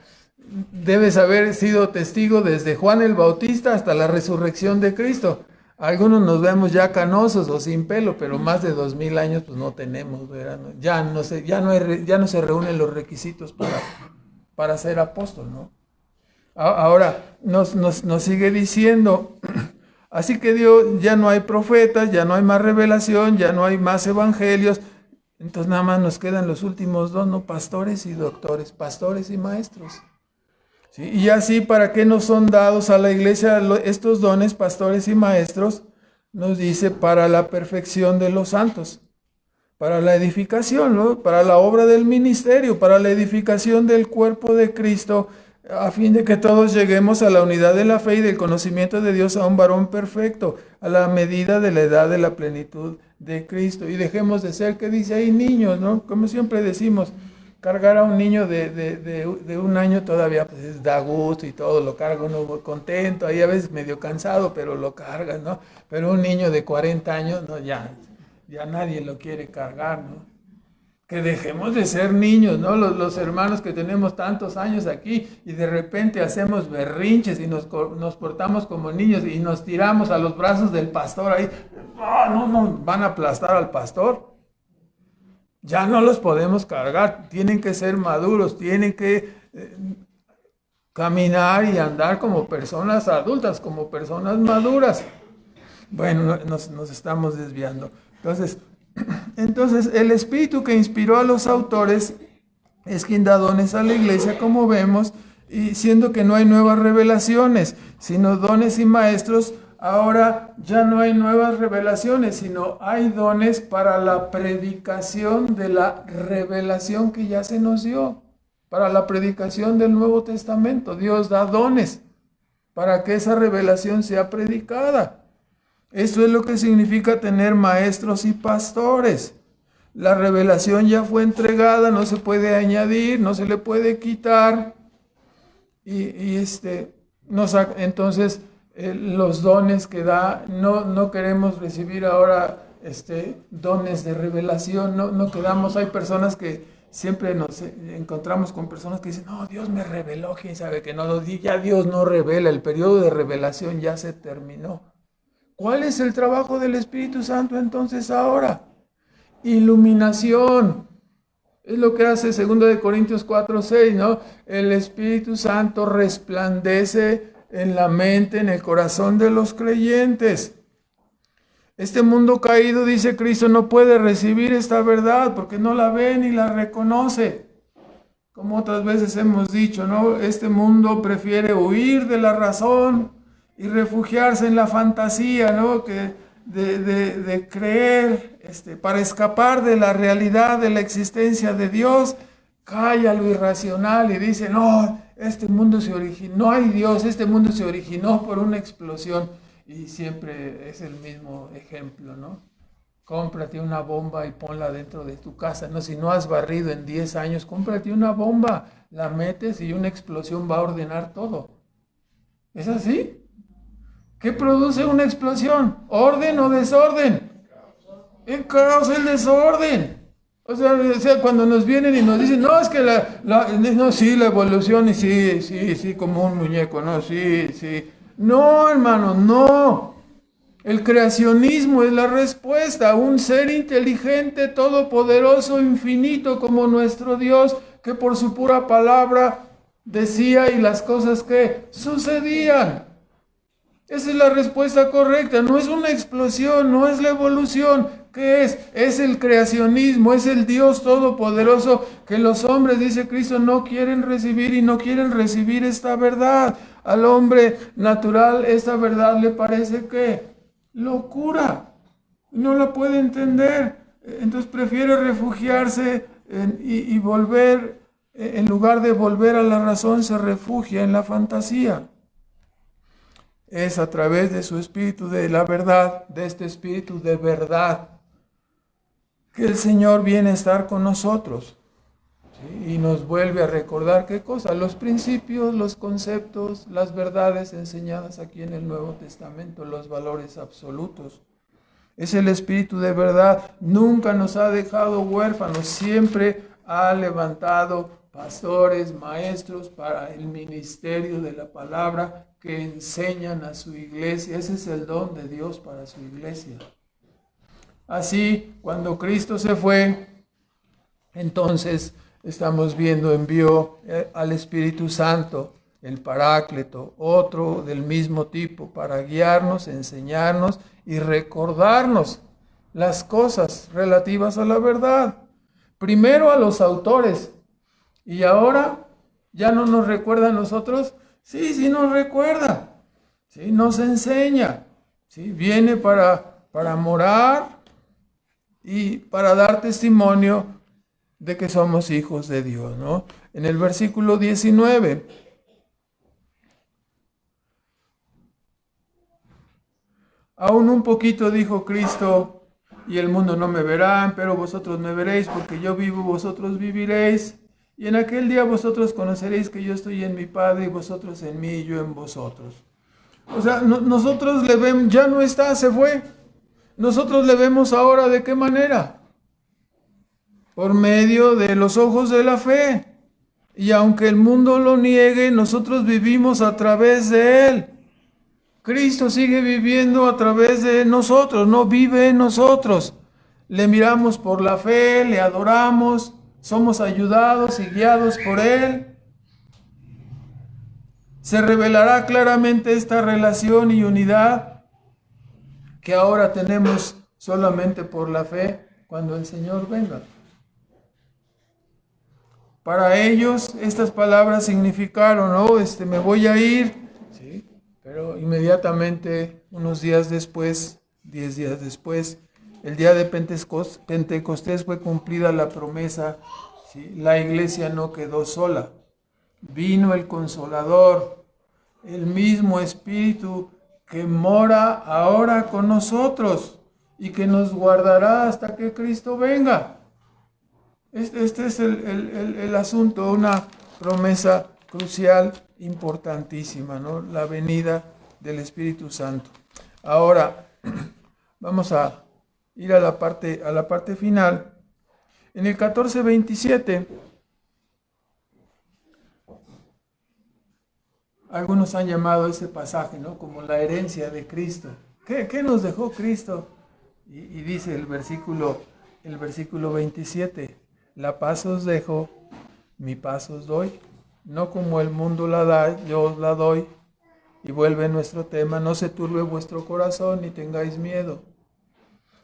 debes haber sido testigo desde Juan el Bautista hasta la resurrección de Cristo. Algunos nos vemos ya canosos o sin pelo, pero más de 2000 años pues no tenemos, ¿verdad? Ya no se reúnen los requisitos para ser apóstol, ¿no? Ahora nos sigue diciendo, así que Dios, ya no hay profetas, ya no hay más revelación, ya no hay más evangelios. Entonces nada más nos quedan los últimos dos, ¿no? Pastores y doctores, pastores y maestros. ¿Sí? Y así, ¿para qué nos son dados a la iglesia estos dones, pastores y maestros? Nos dice, para la perfección de los santos, para la edificación, ¿no? Para la obra del ministerio, para la edificación del cuerpo de Cristo, a fin de que todos lleguemos a la unidad de la fe y del conocimiento de Dios, a un varón perfecto, a la medida de la edad de la plenitud de Cristo. Y dejemos de ser, ¿qué dice ahí? Niños, ¿no? Como siempre decimos, cargar a un niño de un año todavía pues da gusto y todo, lo carga uno contento, ahí a veces medio cansado, pero lo cargas, ¿no? Pero un niño de 40 años, no, ya nadie lo quiere cargar, ¿no? Que dejemos de ser niños, ¿no? Los hermanos que tenemos tantos años aquí y de repente hacemos berrinches y nos portamos como niños y nos tiramos a los brazos del pastor ahí. No, van a aplastar al pastor. Ya no los podemos cargar, tienen que ser maduros, tienen que caminar y andar como personas adultas, como personas maduras. Bueno, nos estamos desviando. Entonces, el Espíritu que inspiró a los autores es quien da dones a la iglesia, como vemos, y siendo que no hay nuevas revelaciones, sino dones y maestros. Ahora ya no hay nuevas revelaciones, sino hay dones para la predicación de la revelación que ya se nos dio, para la predicación del Nuevo Testamento. Dios da dones para que esa revelación sea predicada. Eso es lo que significa tener maestros y pastores. La revelación ya fue entregada, no se puede añadir, no se le puede quitar. Entonces, los dones que da, no queremos recibir ahora dones de revelación, no quedamos, hay personas que siempre nos encontramos con personas que dicen, no, Dios me reveló, quién sabe que no, ya Dios no revela, el periodo de revelación ya se terminó. ¿Cuál es el trabajo del Espíritu Santo entonces ahora? Iluminación. Es lo que hace 2 Corintios 4:6, ¿no? El Espíritu Santo resplandece en la mente, en el corazón de los creyentes. Este mundo caído, dice Cristo, no puede recibir esta verdad porque no la ve ni la reconoce. Como otras veces hemos dicho, ¿no? Este mundo prefiere huir de la razón y refugiarse en la fantasía, ¿no? De creer, para escapar de la realidad de la existencia de Dios, calla lo irracional y dice, no, este mundo se originó, no hay Dios, este mundo se originó por una explosión. Y siempre es el mismo ejemplo, ¿no? Cómprate una bomba y ponla dentro de tu casa, ¿no? Si no has barrido en 10 años, cómprate una bomba, la metes y una explosión va a ordenar todo. ¿Es así? ¿Qué produce una explosión? ¿Orden o desorden? El caos, el desorden. O sea, cuando nos vienen y nos dicen, no, es que la evolución, y sí, como un muñeco, no, sí. No, hermano, no. El creacionismo es la respuesta. Un ser inteligente, todopoderoso, infinito como nuestro Dios, que por su pura palabra decía y las cosas que sucedían. Esa es la respuesta correcta. No es una explosión, no es la evolución. ¿Qué es? Es el creacionismo, es el Dios todopoderoso que los hombres, dice Cristo, no quieren recibir y no quieren recibir esta verdad. Al hombre natural esta verdad le parece que locura. No la puede entender. Entonces prefiere refugiarse y volver, en lugar de volver a la razón, se refugia en la fantasía. Es a través de su espíritu de la verdad, de este espíritu de verdad, que el Señor viene a estar con nosotros, ¿sí? Y nos vuelve a recordar qué cosa, los principios, los conceptos, las verdades enseñadas aquí en el Nuevo Testamento, los valores absolutos. Es el espíritu de verdad, nunca nos ha dejado huérfanos, siempre ha levantado pastores, maestros para el ministerio de la palabra que enseñan a su iglesia. Ese es el don de Dios para su iglesia. Así, cuando Cristo se fue, entonces estamos viendo, envió al Espíritu Santo, el Paráclito, otro del mismo tipo, para guiarnos, enseñarnos y recordarnos las cosas relativas a la verdad. Primero a los autores, y ahora ya no nos recuerda a nosotros. Sí nos recuerda, sí nos enseña, sí viene para morar y para dar testimonio de que somos hijos de Dios, ¿no? En el versículo 19, aún un poquito dijo Cristo, y el mundo no me verá, pero vosotros me veréis, porque yo vivo, vosotros viviréis. Y en aquel día vosotros conoceréis que yo estoy en mi Padre, y vosotros en mí, y yo en vosotros. O sea, nosotros le vemos, ya no está, se fue. Nosotros le vemos ahora, ¿de qué manera? Por medio de los ojos de la fe. Y aunque el mundo lo niegue, nosotros vivimos a través de él. Cristo sigue viviendo a través de nosotros, no vive en nosotros. Le miramos por la fe, le adoramos, somos ayudados y guiados por él. Se revelará claramente esta relación y unidad que ahora tenemos solamente por la fe cuando el Señor venga. Para ellos estas palabras significaron, ¿no? Me voy a ir, ¿sí? Pero inmediatamente, unos días después, 10 días después, el día de Pentecostés fue cumplida la promesa, ¿sí? La iglesia no quedó sola, vino el Consolador, el mismo Espíritu que mora ahora con nosotros y que nos guardará hasta que Cristo venga. Este es el asunto, una promesa crucial, importantísima, ¿no? La venida del Espíritu Santo. Ahora, vamos a ir a la parte final. En el 14:27, algunos han llamado este pasaje, ¿no?, como la herencia de Cristo. ¿Qué nos dejó Cristo? Y dice el versículo 27, la paz os dejo, mi paz os doy. No como el mundo la da, yo os la doy. Y vuelve nuestro tema, no se turbe vuestro corazón ni tengáis miedo.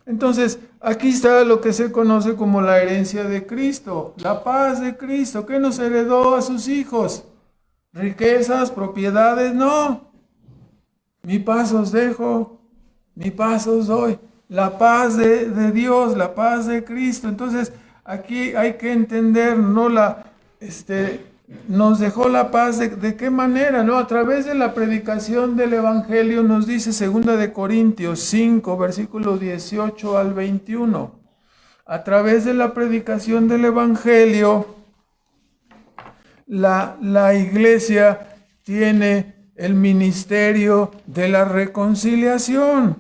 Entonces, aquí está lo que se conoce como la herencia de Cristo, la paz de Cristo. ¿Qué nos heredó a sus hijos? ¿Riquezas, propiedades? No. Mi paz os dejo, mi paz os doy. La paz de Dios, la paz de Cristo. Entonces, aquí hay que entender, ¿no?, nos dejó la paz, ¿de qué manera? ¿No? A través de la predicación del Evangelio, nos dice 2 Corintios 5, versículo 18 al 21. A través de la predicación del Evangelio, la iglesia tiene el ministerio de la reconciliación,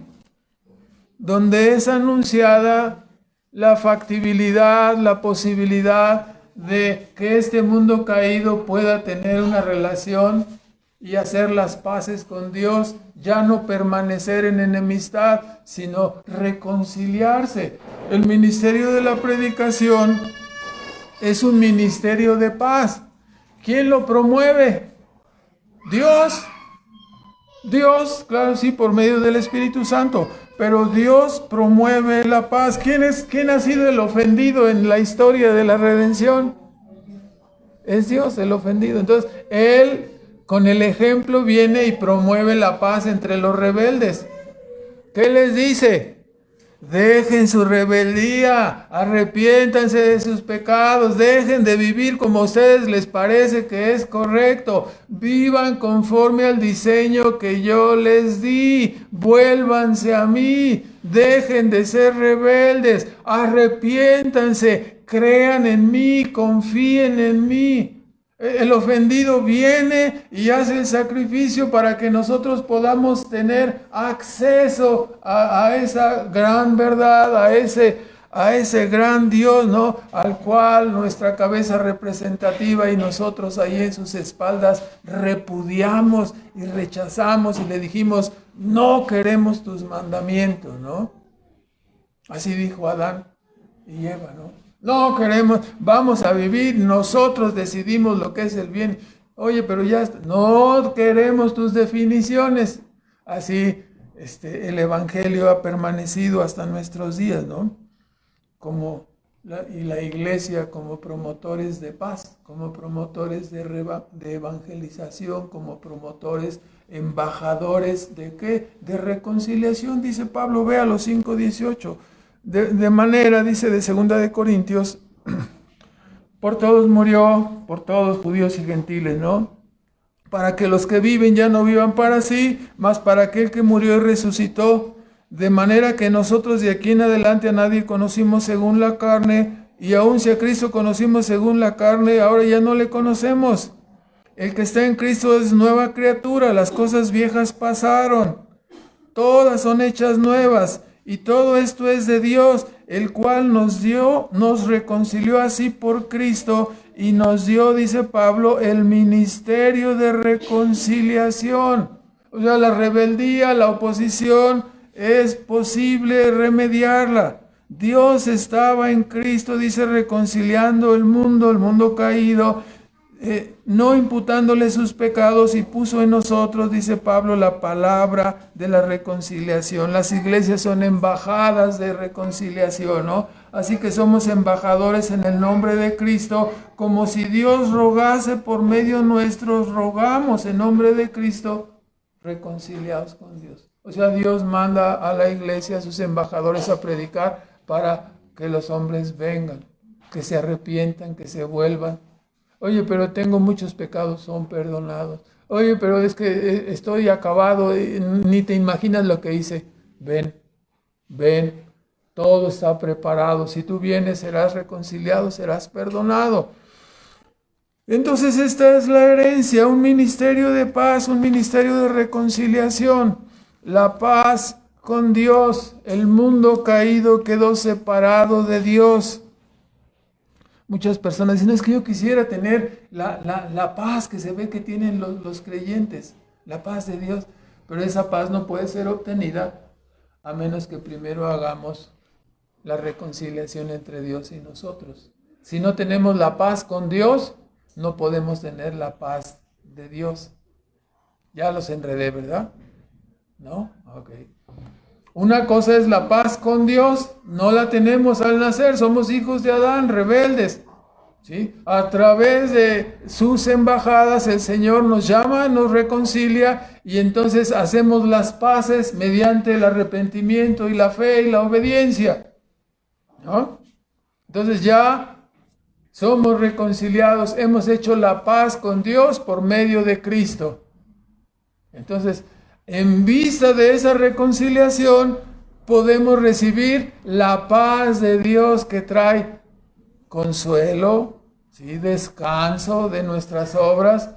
donde es anunciada la factibilidad, la posibilidad de que este mundo caído pueda tener una relación y hacer las paces con Dios, ya no permanecer en enemistad, sino reconciliarse. El ministerio de la predicación es un ministerio de paz. ¿Quién lo promueve? Dios. Dios, claro, sí, por medio del Espíritu Santo. Pero Dios promueve la paz. ¿Quién ha sido el ofendido en la historia de la redención? Es Dios el ofendido. Entonces, Él con el ejemplo viene y promueve la paz entre los rebeldes. ¿Qué les dice? Dejen su rebeldía, arrepiéntanse de sus pecados, dejen de vivir como a ustedes les parece que es correcto, vivan conforme al diseño que yo les di, vuélvanse a mí, dejen de ser rebeldes, arrepiéntanse, crean en mí, confíen en mí. El ofendido viene y hace el sacrificio para que nosotros podamos tener acceso a esa gran verdad, a ese gran Dios, ¿no?, al cual nuestra cabeza representativa y nosotros ahí en sus espaldas repudiamos y rechazamos y le dijimos, no queremos tus mandamientos, ¿no? Así dijo Adán y Eva, ¿no? No queremos, vamos a vivir, nosotros decidimos lo que es el bien. Oye, pero ya no queremos tus definiciones. Así el Evangelio ha permanecido hasta nuestros días, ¿no? Y la iglesia como promotores de paz, como promotores de evangelización, como promotores, embajadores ¿de qué? De reconciliación, dice Pablo, véalo 5:18. De manera, dice de 2 Corintios, por todos murió, por todos judíos y gentiles, ¿no? Para que los que viven ya no vivan para sí, mas para aquel que murió y resucitó. De manera que nosotros de aquí en adelante a nadie conocimos según la carne, y aun si a Cristo conocimos según la carne, ahora ya no le conocemos. El que está en Cristo es nueva criatura, las cosas viejas pasaron, todas son hechas nuevas. Y todo esto es de Dios, el cual nos reconcilió así por Cristo y nos dio, dice Pablo, el ministerio de reconciliación. O sea, la rebeldía, la oposición, es posible remediarla. Dios estaba en Cristo, dice, reconciliando el mundo caído, no imputándole sus pecados, y puso en nosotros, dice Pablo, la palabra de la reconciliación. Las iglesias son embajadas de reconciliación, ¿no? Así que somos embajadores en el nombre de Cristo, como si Dios rogase por medio nuestro, rogamos en nombre de Cristo, reconciliados con Dios. O sea, Dios manda a la iglesia, a sus embajadores, a predicar para que los hombres vengan, que se arrepientan, que se vuelvan. Oye, pero tengo muchos pecados, son perdonados. Oye, pero es que estoy acabado, ni te imaginas lo que hice. Ven, todo está preparado. Si tú vienes, serás reconciliado, serás perdonado. Entonces esta es la herencia, un ministerio de paz, un ministerio de reconciliación. La paz con Dios. El mundo caído quedó separado de Dios. Muchas personas dicen, es que yo quisiera tener la paz que se ve que tienen los creyentes, la paz de Dios, pero esa paz no puede ser obtenida a menos que primero hagamos la reconciliación entre Dios y nosotros. Si no tenemos la paz con Dios, no podemos tener la paz de Dios. Ya los enredé, ¿verdad? ¿No? Ok. Una cosa es la paz con Dios, no la tenemos al nacer, somos hijos de Adán, rebeldes. ¿Sí? A través de sus embajadas el Señor nos llama, nos reconcilia y entonces hacemos las paces mediante el arrepentimiento y la fe y la obediencia, ¿no? Entonces ya somos reconciliados, hemos hecho la paz con Dios por medio de Cristo. Entonces, en vista de esa reconciliación, podemos recibir la paz de Dios que trae consuelo, ¿sí? Descanso de nuestras obras,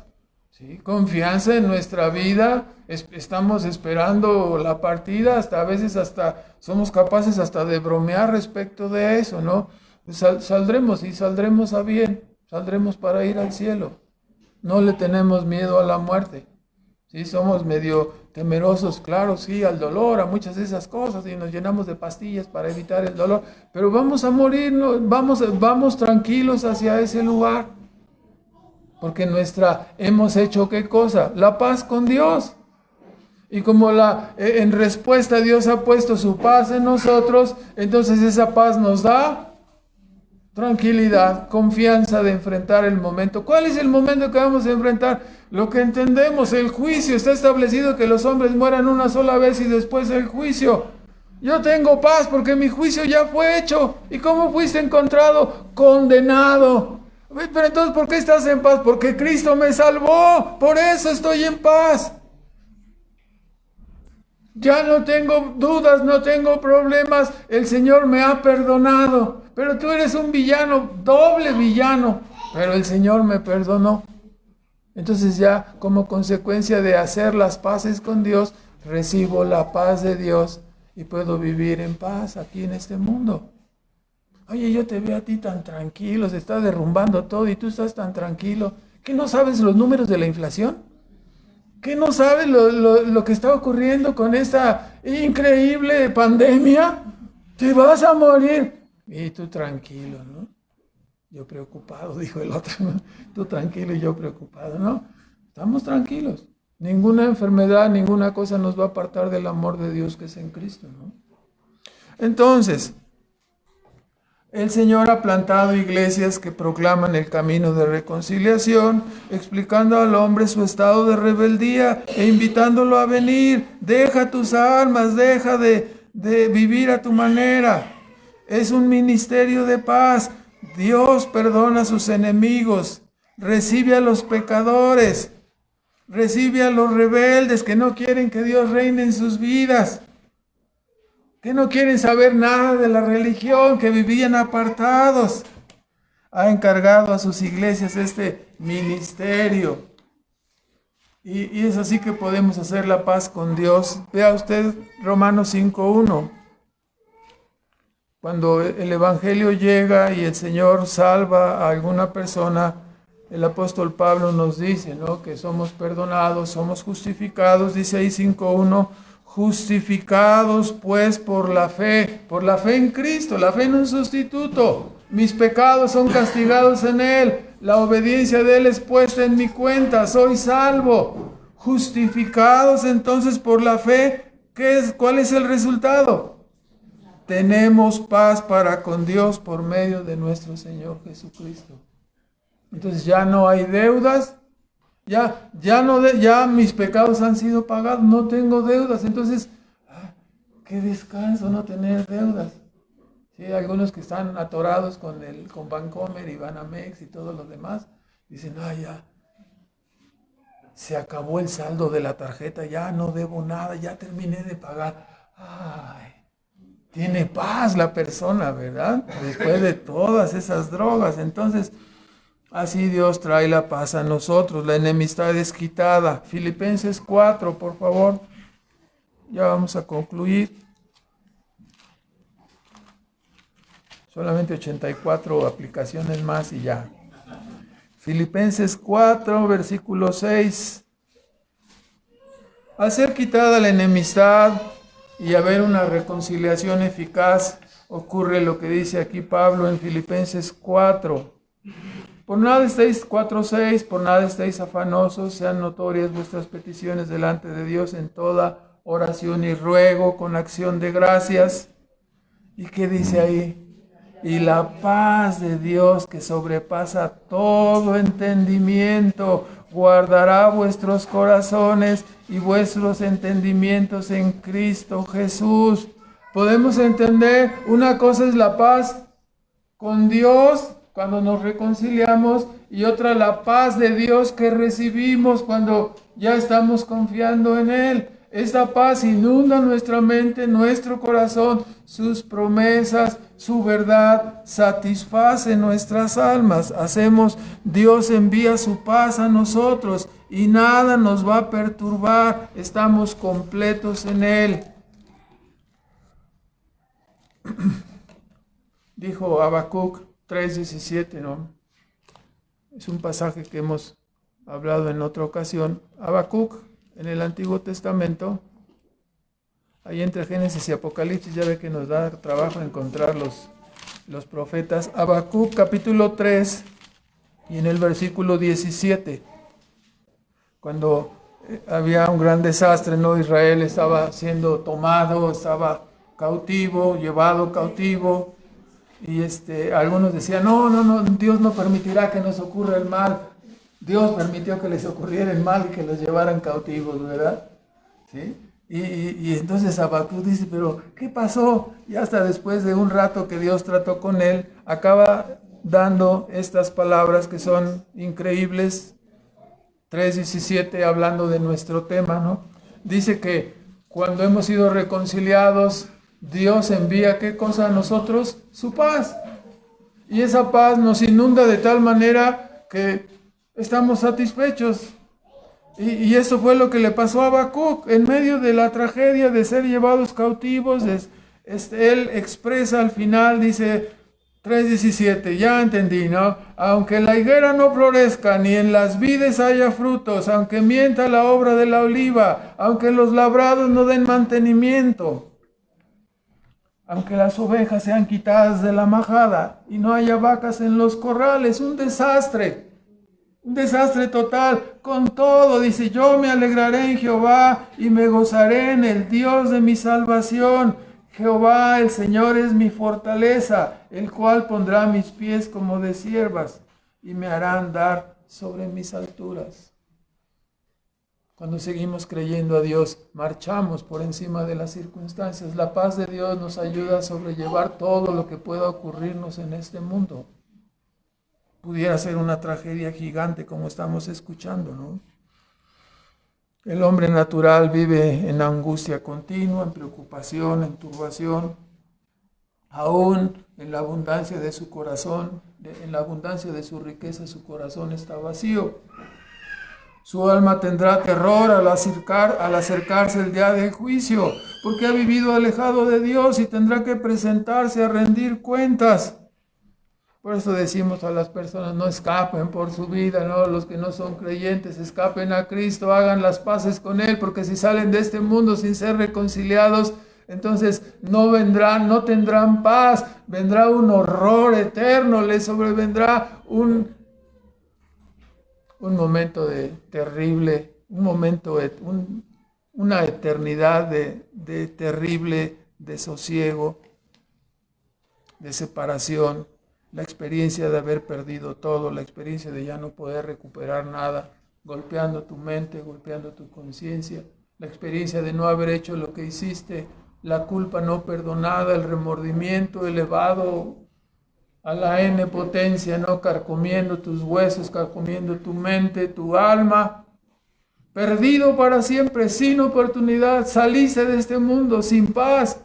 ¿sí? Confianza en nuestra vida. Estamos esperando la partida, a veces hasta somos capaces hasta de bromear respecto de eso, ¿no? Saldremos y saldremos a bien, saldremos para ir al cielo. No le tenemos miedo a la muerte. Sí, somos medio temerosos, claro, sí, al dolor, a muchas de esas cosas, y nos llenamos de pastillas para evitar el dolor, pero vamos a morir, ¿no? Vamos tranquilos hacia ese lugar, porque hemos hecho ¿qué cosa? La paz con Dios. Y como en respuesta Dios ha puesto su paz en nosotros, entonces esa paz nos da tranquilidad, confianza de enfrentar el momento. ¿Cuál es el momento que vamos a enfrentar? Lo que entendemos, el juicio. Está establecido que los hombres mueran una sola vez y después el juicio. Yo tengo paz porque mi juicio ya fue hecho. ¿Y cómo fuiste encontrado? Condenado. Pero entonces, ¿por qué estás en paz? Porque Cristo me salvó. Por eso estoy en paz. Ya no tengo dudas, no tengo problemas. El Señor me ha perdonado. Pero tú eres un villano, doble villano. Pero el Señor me perdonó. Entonces ya como consecuencia de hacer las paces con Dios, recibo la paz de Dios y puedo vivir en paz aquí en este mundo. Oye, yo te veo a ti tan tranquilo, se está derrumbando todo y tú estás tan tranquilo. ¿Qué no sabes los números de la inflación? ¿Qué no sabes lo que está ocurriendo con esta increíble pandemia? Te vas a morir. Y tú tranquilo, ¿no? Yo preocupado, dijo el otro, ¿no? Tú tranquilo y yo preocupado, ¿no? Estamos tranquilos. Ninguna enfermedad, ninguna cosa nos va a apartar del amor de Dios que es en Cristo, ¿no? Entonces, el Señor ha plantado iglesias que proclaman el camino de reconciliación, explicando al hombre su estado de rebeldía e invitándolo a venir. Deja tus armas, deja de vivir a tu manera. Es un ministerio de paz. Dios perdona a sus enemigos, recibe a los pecadores, recibe a los rebeldes que no quieren que Dios reine en sus vidas, que no quieren saber nada de la religión, que vivían apartados. Ha encargado a sus iglesias este ministerio. Y es así que podemos hacer la paz con Dios. Vea usted Romanos 5:1. Cuando el Evangelio llega y el Señor salva a alguna persona, el apóstol Pablo nos dice, ¿no?, que somos perdonados, somos justificados. Dice ahí 5:1, justificados pues por la fe en Cristo, la fe en un sustituto. Mis pecados son castigados en Él, la obediencia de Él es puesta en mi cuenta, soy salvo. Justificados entonces por la fe, ¿cuál es el resultado? Tenemos paz para con Dios por medio de nuestro Señor Jesucristo. Entonces ya no hay deudas, ya mis pecados han sido pagados, no tengo deudas. Entonces, qué descanso no tener deudas. Sí, algunos que están atorados con Bancomer y Banamex y todo lo demás, dicen, ya se acabó el saldo de la tarjeta, ya no debo nada, ya terminé de pagar. Tiene paz la persona, ¿verdad? Después de todas esas drogas. Entonces, así Dios trae la paz a nosotros. La enemistad es quitada. Filipenses 4, por favor. Ya vamos a concluir. Solamente 84 aplicaciones más y ya. Filipenses 4, versículo 6. Al ser quitada la enemistad y haber una reconciliación eficaz, ocurre lo que dice aquí Pablo en Filipenses 4. Por nada estéis, 4:6, por nada estéis afanosos, sean notorias vuestras peticiones delante de Dios en toda oración y ruego con acción de gracias. ¿Y qué dice ahí? Y la paz de Dios que sobrepasa todo entendimiento, guardará vuestros corazones y vuestros entendimientos en Cristo Jesús. Podemos entender, una cosa es la paz con Dios cuando nos reconciliamos y otra la paz de Dios que recibimos cuando ya estamos confiando en Él. Esta paz inunda nuestra mente, nuestro corazón, sus promesas, su verdad satisface nuestras almas. Dios envía su paz a nosotros y nada nos va a perturbar. Estamos completos en Él. Dijo Habacuc 3:17, ¿no? Es un pasaje que hemos hablado en otra ocasión. Habacuc, en el Antiguo Testamento, ahí entre Génesis y Apocalipsis, ya ve que nos da trabajo encontrar los profetas. Habacuc capítulo 3 y en el versículo 17, cuando había un gran desastre, ¿no? Israel estaba siendo tomado, estaba cautivo, llevado cautivo. Y algunos decían, no, Dios no permitirá que nos ocurra el mal. Dios permitió que les ocurriera el mal y que los llevaran cautivos, ¿verdad? ¿Sí? Y entonces Habacuc dice, pero ¿qué pasó? Y hasta después de un rato que Dios trató con él, acaba dando estas palabras que son increíbles. 3:17, hablando de nuestro tema, ¿no? Dice que cuando hemos sido reconciliados, Dios envía, ¿qué cosa a nosotros? Su paz. Y esa paz nos inunda de tal manera que estamos satisfechos. Y eso fue lo que le pasó a Habacuc. En medio de la tragedia de ser llevados cautivos, él expresa al final, dice 3:17, ya entendí, ¿no? Aunque la higuera no florezca, ni en las vides haya frutos, aunque mienta la obra de la oliva, aunque los labrados no den mantenimiento, aunque las ovejas sean quitadas de la majada y no haya vacas en los corrales, un desastre total. Con todo, dice, yo me alegraré en Jehová y me gozaré en el Dios de mi salvación. Jehová, el Señor, es mi fortaleza, el cual pondrá mis pies como de ciervas y me hará andar sobre mis alturas. Cuando seguimos creyendo a Dios, marchamos por encima de las circunstancias. La paz de Dios nos ayuda a sobrellevar todo lo que pueda ocurrirnos en este mundo. Pudiera ser una tragedia gigante como estamos escuchando, ¿no? El hombre natural vive en angustia continua, en preocupación, en turbación, aún en la abundancia de su corazón, en la abundancia de su riqueza, su corazón está vacío. Su alma tendrá terror al acercarse el día del juicio, porque ha vivido alejado de Dios y tendrá que presentarse a rendir cuentas. Por eso decimos a las personas, no escapen por su vida, ¿no? Los que no son creyentes, escapen a Cristo, hagan las paces con Él, porque si salen de este mundo sin ser reconciliados, entonces no tendrán paz, vendrá un horror eterno, les sobrevendrá un momento terrible, una eternidad de terrible desosiego, de separación. La experiencia de haber perdido todo, la experiencia de ya no poder recuperar nada, golpeando tu mente, golpeando tu conciencia, la experiencia de no haber hecho lo que hiciste, la culpa no perdonada, el remordimiento elevado a la N potencia, ¿no? Carcomiendo tus huesos, carcomiendo tu mente, tu alma, perdido para siempre, sin oportunidad, saliste de este mundo sin paz,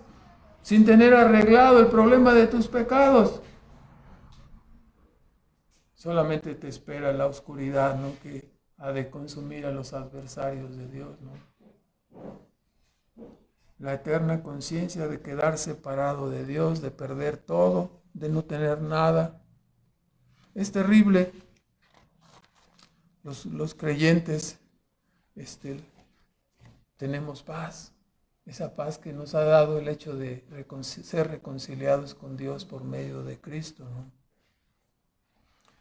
sin tener arreglado el problema de tus pecados. Solamente te espera la oscuridad, ¿no? Que ha de consumir a los adversarios de Dios, ¿no? La eterna conciencia de quedar separado de Dios, de perder todo, de no tener nada. Es terrible. Los creyentes tenemos paz. Esa paz que nos ha dado el hecho de ser reconciliados con Dios por medio de Cristo, ¿no?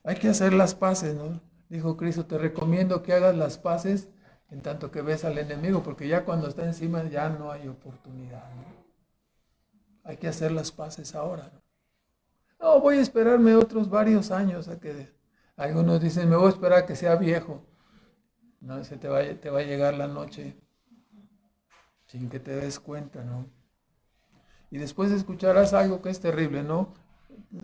Hay que hacer las paces, ¿no? Dijo Cristo, te recomiendo que hagas las paces en tanto que ves al enemigo, porque ya cuando está encima ya no hay oportunidad, ¿no? Hay que hacer las paces ahora, ¿no? No, voy a esperarme otros varios años a que... Algunos dicen, me voy a esperar a que sea viejo. No, te va a llegar la noche sin que te des cuenta, ¿no? Y después escucharás algo que es terrible, ¿no?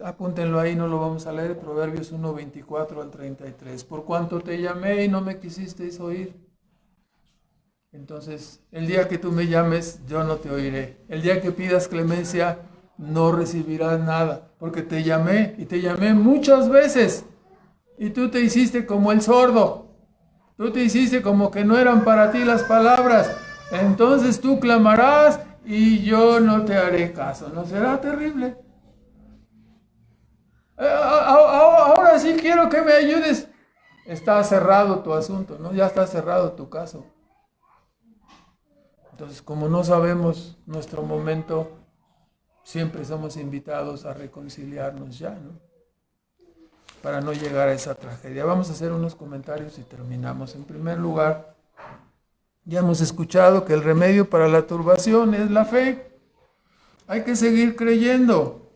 Apúntenlo ahí, no lo vamos a leer, Proverbios 1, 24 al 33. Por cuanto te llamé y no me quisisteis oír. Entonces, el día que tú me llames, yo no te oiré. El día que pidas clemencia, no recibirás nada, porque te llamé y te llamé muchas veces. Y tú te hiciste como el sordo. Tú te hiciste como que no eran para ti las palabras. Entonces tú clamarás y yo no te haré caso. ¿No será terrible? Ahora sí quiero que me ayudes. Está cerrado tu asunto, ¿no? Ya está cerrado tu caso. Entonces, como no sabemos nuestro momento, siempre somos invitados a reconciliarnos ya, ¿no? Para no llegar a esa tragedia. Vamos a hacer unos comentarios y terminamos. En primer lugar, ya hemos escuchado que el remedio para la turbación es la fe. Hay que seguir creyendo.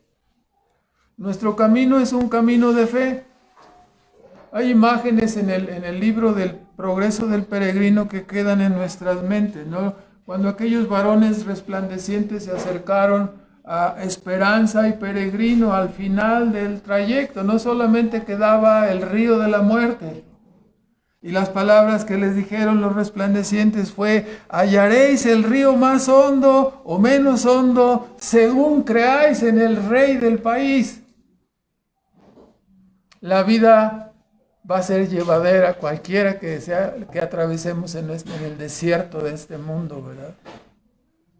Nuestro camino es un camino de fe. Hay imágenes en el libro del progreso del peregrino que quedan en nuestras mentes, ¿no? Cuando aquellos varones resplandecientes se acercaron a Esperanza y Peregrino al final del trayecto, no solamente quedaba el río de la muerte. Y las palabras que les dijeron los resplandecientes fue, hallaréis el río más hondo o menos hondo, según creáis en el rey del país. La vida va a ser llevadera, cualquiera que sea, que atravesemos en el desierto de este mundo, ¿verdad?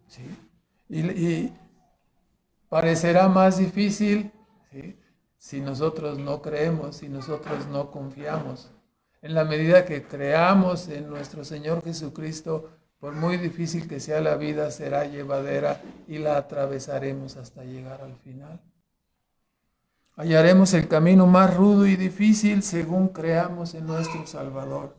Sí. Y parecerá más difícil, ¿sí?, si nosotros no creemos, si nosotros no confiamos. En la medida que creamos en nuestro Señor Jesucristo, por muy difícil que sea la vida, será llevadera y la atravesaremos hasta llegar al final. Hallaremos el camino más rudo y difícil según creamos en nuestro Salvador.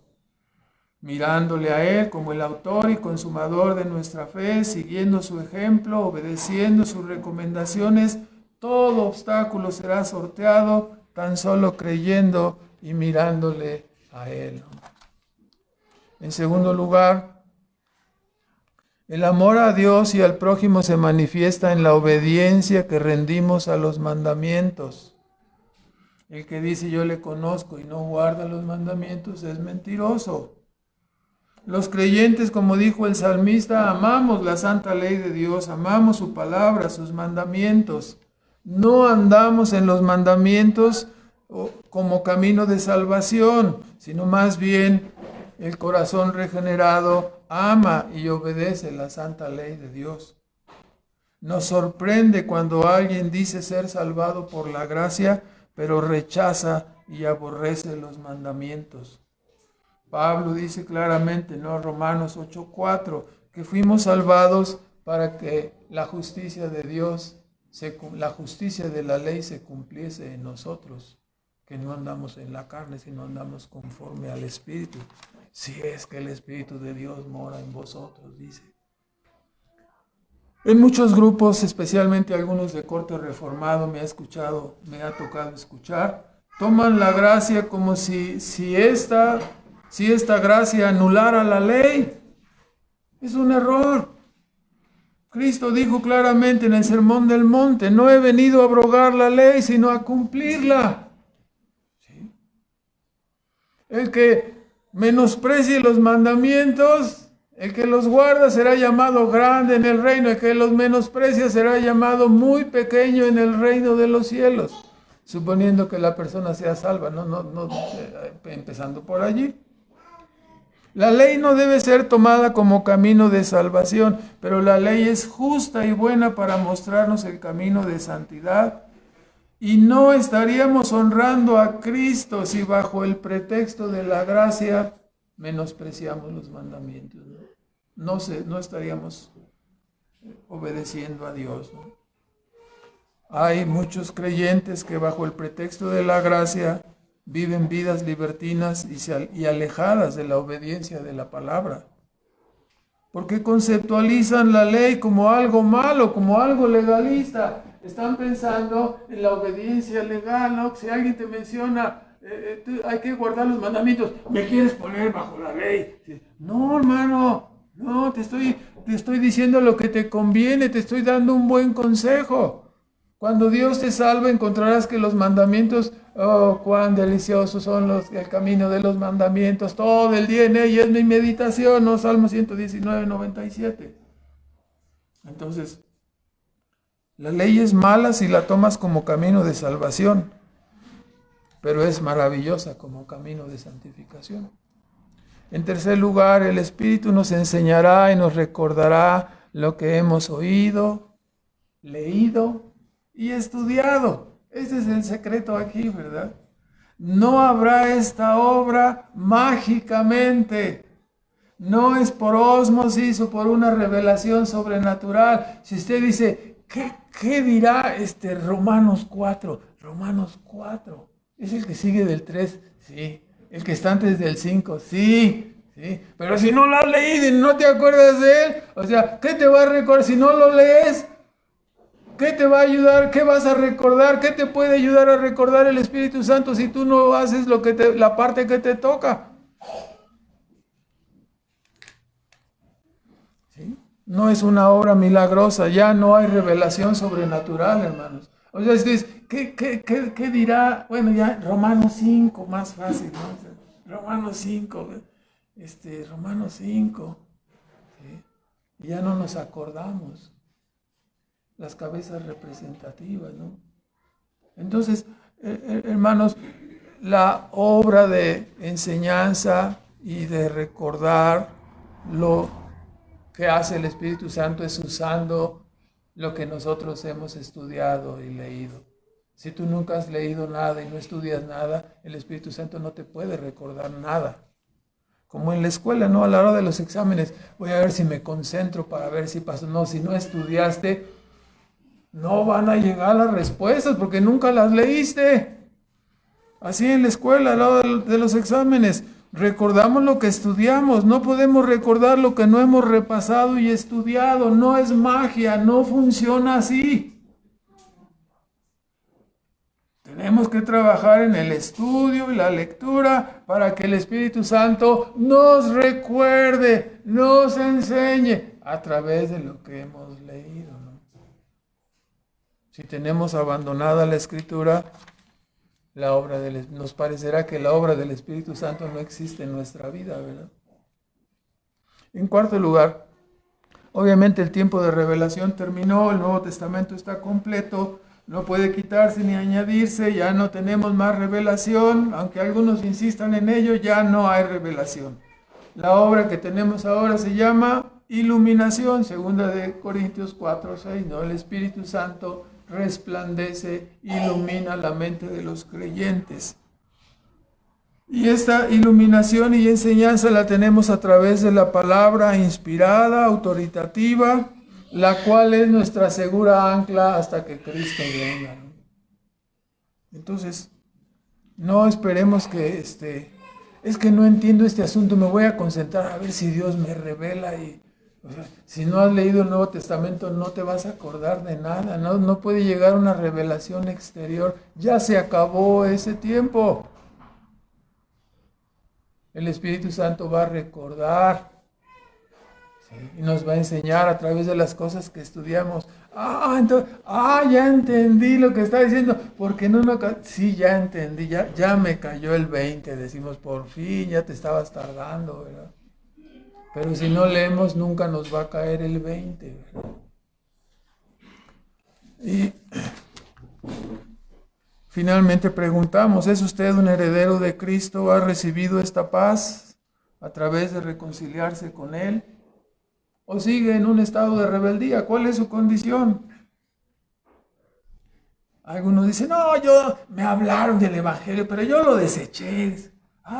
Mirándole a Él como el autor y consumador de nuestra fe, siguiendo su ejemplo, obedeciendo sus recomendaciones, todo obstáculo será sorteado tan solo creyendo y mirándole a Él. En segundo lugar, el amor a Dios y al prójimo se manifiesta en la obediencia que rendimos a los mandamientos. El que dice yo le conozco y no guarda los mandamientos es mentiroso. Los creyentes, como dijo el salmista, amamos la santa ley de Dios, amamos su palabra, sus mandamientos. No andamos en los mandamientos como camino de salvación, sino más bien el corazón regenerado ama y obedece la santa ley de Dios. Nos sorprende cuando alguien dice ser salvado por la gracia, pero rechaza y aborrece los mandamientos. Pablo dice claramente, ¿no?, Romanos 8:4, que fuimos salvados para que la justicia de Dios, la justicia de la ley se cumpliese en nosotros, que no andamos en la carne, sino andamos conforme al Espíritu. Si es que el Espíritu de Dios mora en vosotros, dice. En muchos grupos, especialmente algunos de corte reformado, me ha tocado escuchar, toman la gracia como si esta gracia anulara la ley. Es un error. Cristo dijo claramente en el Sermón del Monte, no he venido a abrogar la ley, sino a cumplirla. ¿Sí? El que menosprecie los mandamientos, el que los guarda será llamado grande en el reino, el que los menosprecia será llamado muy pequeño en el reino de los cielos. Suponiendo que la persona sea salva, no, empezando por allí. La ley no debe ser tomada como camino de salvación, pero la ley es justa y buena para mostrarnos el camino de santidad. Y no estaríamos honrando a Cristo si bajo el pretexto de la gracia menospreciamos los mandamientos, ¿no? No estaríamos obedeciendo a Dios, ¿no? Hay muchos creyentes que bajo el pretexto de la gracia viven vidas libertinas y alejadas de la obediencia de la palabra, porque conceptualizan la ley como algo malo, como algo legalista. Están pensando en la obediencia legal, ¿no? Si alguien te menciona, hay que guardar los mandamientos, me quieres poner bajo la ley. No, hermano, no, te estoy diciendo lo que te conviene, te estoy dando un buen consejo. Cuando Dios te salva, encontrarás que los mandamientos, oh, cuán deliciosos son el camino de los mandamientos, todo el día en ella es mi meditación, ¿no? Salmo 119, 97. Entonces, la ley es mala si la tomas como camino de salvación, pero es maravillosa como camino de santificación. En tercer lugar, el Espíritu nos enseñará y nos recordará lo que hemos oído, leído y estudiado. Ese es el secreto aquí, ¿verdad? No habrá esta obra mágicamente. No es por ósmosis o por una revelación sobrenatural. Si usted dice, ¿qué dirá Romanos 4? Romanos 4. ¿Es el que sigue del 3? Sí. ¿El que está antes del 5? Sí. Sí. Pero si no lo has leído y no te acuerdas de él, o sea, ¿qué te va a recordar si no lo lees? ¿Qué te va a ayudar? ¿Qué vas a recordar? ¿Qué te puede ayudar a recordar el Espíritu Santo si tú no haces la parte que te toca? ¿Sí? No es una obra milagrosa, ya no hay revelación sobrenatural, hermanos. O sea, ¿qué dirá? Bueno, ya Romanos 5, más fácil, ¿no? Romanos 5, Romanos 5. ¿Sí? Y ya no nos acordamos. Las cabezas representativas, ¿no? Entonces, hermanos, la obra de enseñanza y de recordar lo que hace el Espíritu Santo es usando lo que nosotros hemos estudiado y leído. Si tú nunca has leído nada y no estudias nada, el Espíritu Santo no te puede recordar nada. Como en la escuela, ¿no? A la hora de los exámenes, voy a ver si me concentro para ver si pasó. No, si no estudiaste, no van a llegar las respuestas porque nunca las leíste. Así en la escuela, al lado de los exámenes, recordamos lo que estudiamos. No podemos recordar lo que no hemos repasado y estudiado. No es magia, no funciona así. Tenemos que trabajar en el estudio y la lectura para que el Espíritu Santo nos recuerde, nos enseñe a través de lo que hemos leído, ¿no? Si tenemos abandonada la Escritura, nos parecerá que la obra del Espíritu Santo no existe en nuestra vida, ¿verdad? En cuarto lugar, obviamente el tiempo de revelación terminó, el Nuevo Testamento está completo, no puede quitarse ni añadirse, ya no tenemos más revelación, aunque algunos insistan en ello, ya no hay revelación. La obra que tenemos ahora se llama iluminación, 2 Corintios 4:6, ¿no? El Espíritu Santo resplandece, ilumina la mente de los creyentes. Y esta iluminación y enseñanza la tenemos a través de la palabra inspirada, autoritativa, la cual es nuestra segura ancla hasta que Cristo venga. Entonces, no esperemos que es que no entiendo este asunto, me voy a concentrar a ver si Dios me revela y si no has leído el Nuevo Testamento no te vas a acordar de nada, no puede llegar una revelación exterior, ya se acabó ese tiempo. El Espíritu Santo va a recordar, ¿sí? Y nos va a enseñar a través de las cosas que estudiamos. Ya entendí lo que está diciendo, porque sí, ya entendí, ya me cayó el 20, decimos, por fin, ya te estabas tardando, ¿verdad? Pero si no leemos, nunca nos va a caer el 20, ¿verdad? Y finalmente preguntamos, ¿es usted un heredero de Cristo? ¿Ha recibido esta paz a través de reconciliarse con Él? ¿O sigue en un estado de rebeldía? ¿Cuál es su condición? Algunos dicen, no, me hablaron del Evangelio, pero yo lo deseché.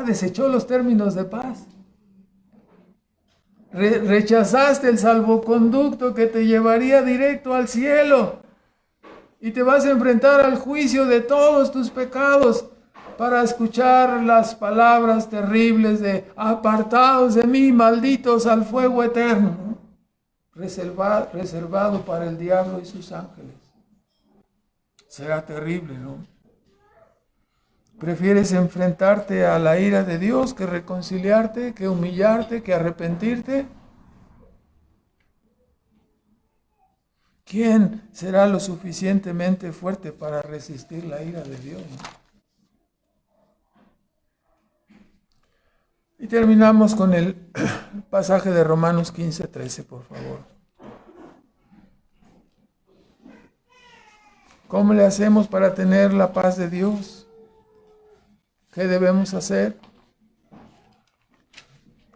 Desechó los términos de paz. Rechazaste el salvoconducto que te llevaría directo al cielo. Y te vas a enfrentar al juicio de todos tus pecados para escuchar las palabras terribles de apartados de mí, malditos al fuego eterno, ¿no? Reservado para el diablo y sus ángeles. Será terrible, ¿no? ¿Prefieres enfrentarte a la ira de Dios que reconciliarte, que humillarte, que arrepentirte? ¿Quién será lo suficientemente fuerte para resistir la ira de Dios, ¿no? Y terminamos con el pasaje de Romanos 15:13, por favor. ¿Cómo le hacemos para tener la paz de Dios? ¿Qué debemos hacer?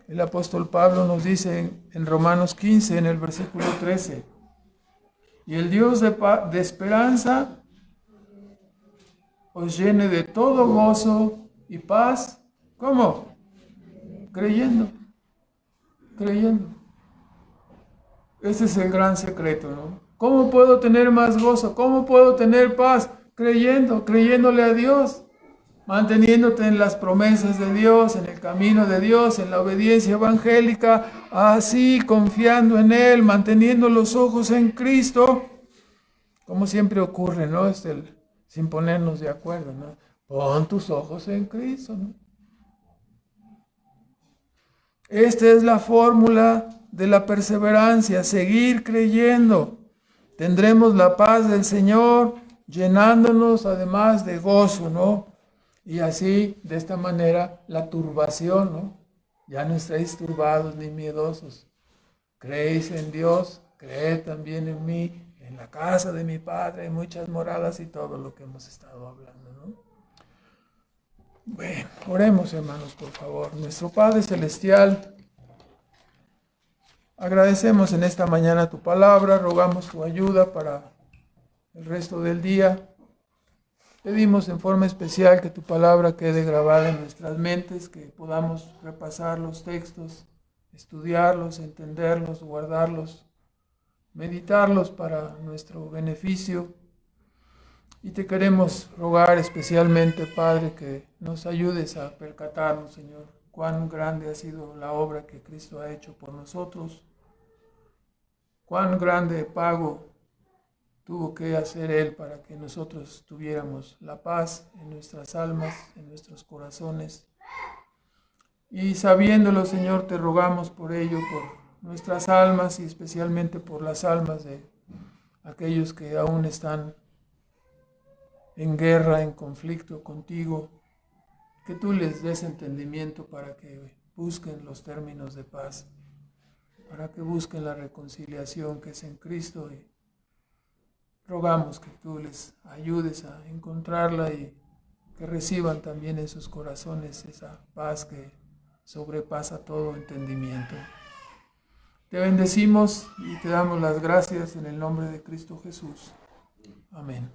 El apóstol Pablo nos dice en Romanos 15, en el versículo 13, y el Dios de esperanza os llene de todo gozo y paz. ¿Cómo? Creyendo. Ese es el gran secreto, ¿no? ¿Cómo puedo tener más gozo? ¿Cómo puedo tener paz? Creyéndole a Dios, manteniéndote en las promesas de Dios, en el camino de Dios, en la obediencia evangélica, así confiando en Él, manteniendo los ojos en Cristo, como siempre ocurre, ¿no? Sin ponernos de acuerdo, ¿no? Pon tus ojos en Cristo, ¿no? Esta es la fórmula de la perseverancia, seguir creyendo. Tendremos la paz del Señor llenándonos además de gozo, ¿no? Y así, de esta manera, la turbación, ¿no? Ya no estáis turbados ni miedosos. Creéis en Dios, creed también en mí. En la casa de mi Padre hay muchas moradas y todo lo que hemos estado hablando, ¿no? Bueno, oremos, hermanos, por favor. Nuestro Padre Celestial, agradecemos en esta mañana tu palabra, rogamos tu ayuda para el resto del día. Pedimos en forma especial que tu palabra quede grabada en nuestras mentes, que podamos repasar los textos, estudiarlos, entenderlos, guardarlos, meditarlos para nuestro beneficio. Y te queremos rogar especialmente, Padre, que nos ayudes a percatarnos, Señor, cuán grande ha sido la obra que Cristo ha hecho por nosotros, cuán grande pago tuvo que hacer Él para que nosotros tuviéramos la paz en nuestras almas, en nuestros corazones. Y sabiéndolo, Señor, te rogamos por ello, por nuestras almas y especialmente por las almas de aquellos que aún están en guerra, en conflicto contigo, que tú les des entendimiento para que busquen los términos de paz, para que busquen la reconciliación que es en Cristo, y rogamos que tú les ayudes a encontrarla y que reciban también en sus corazones esa paz que sobrepasa todo entendimiento. Te bendecimos y te damos las gracias en el nombre de Cristo Jesús. Amén.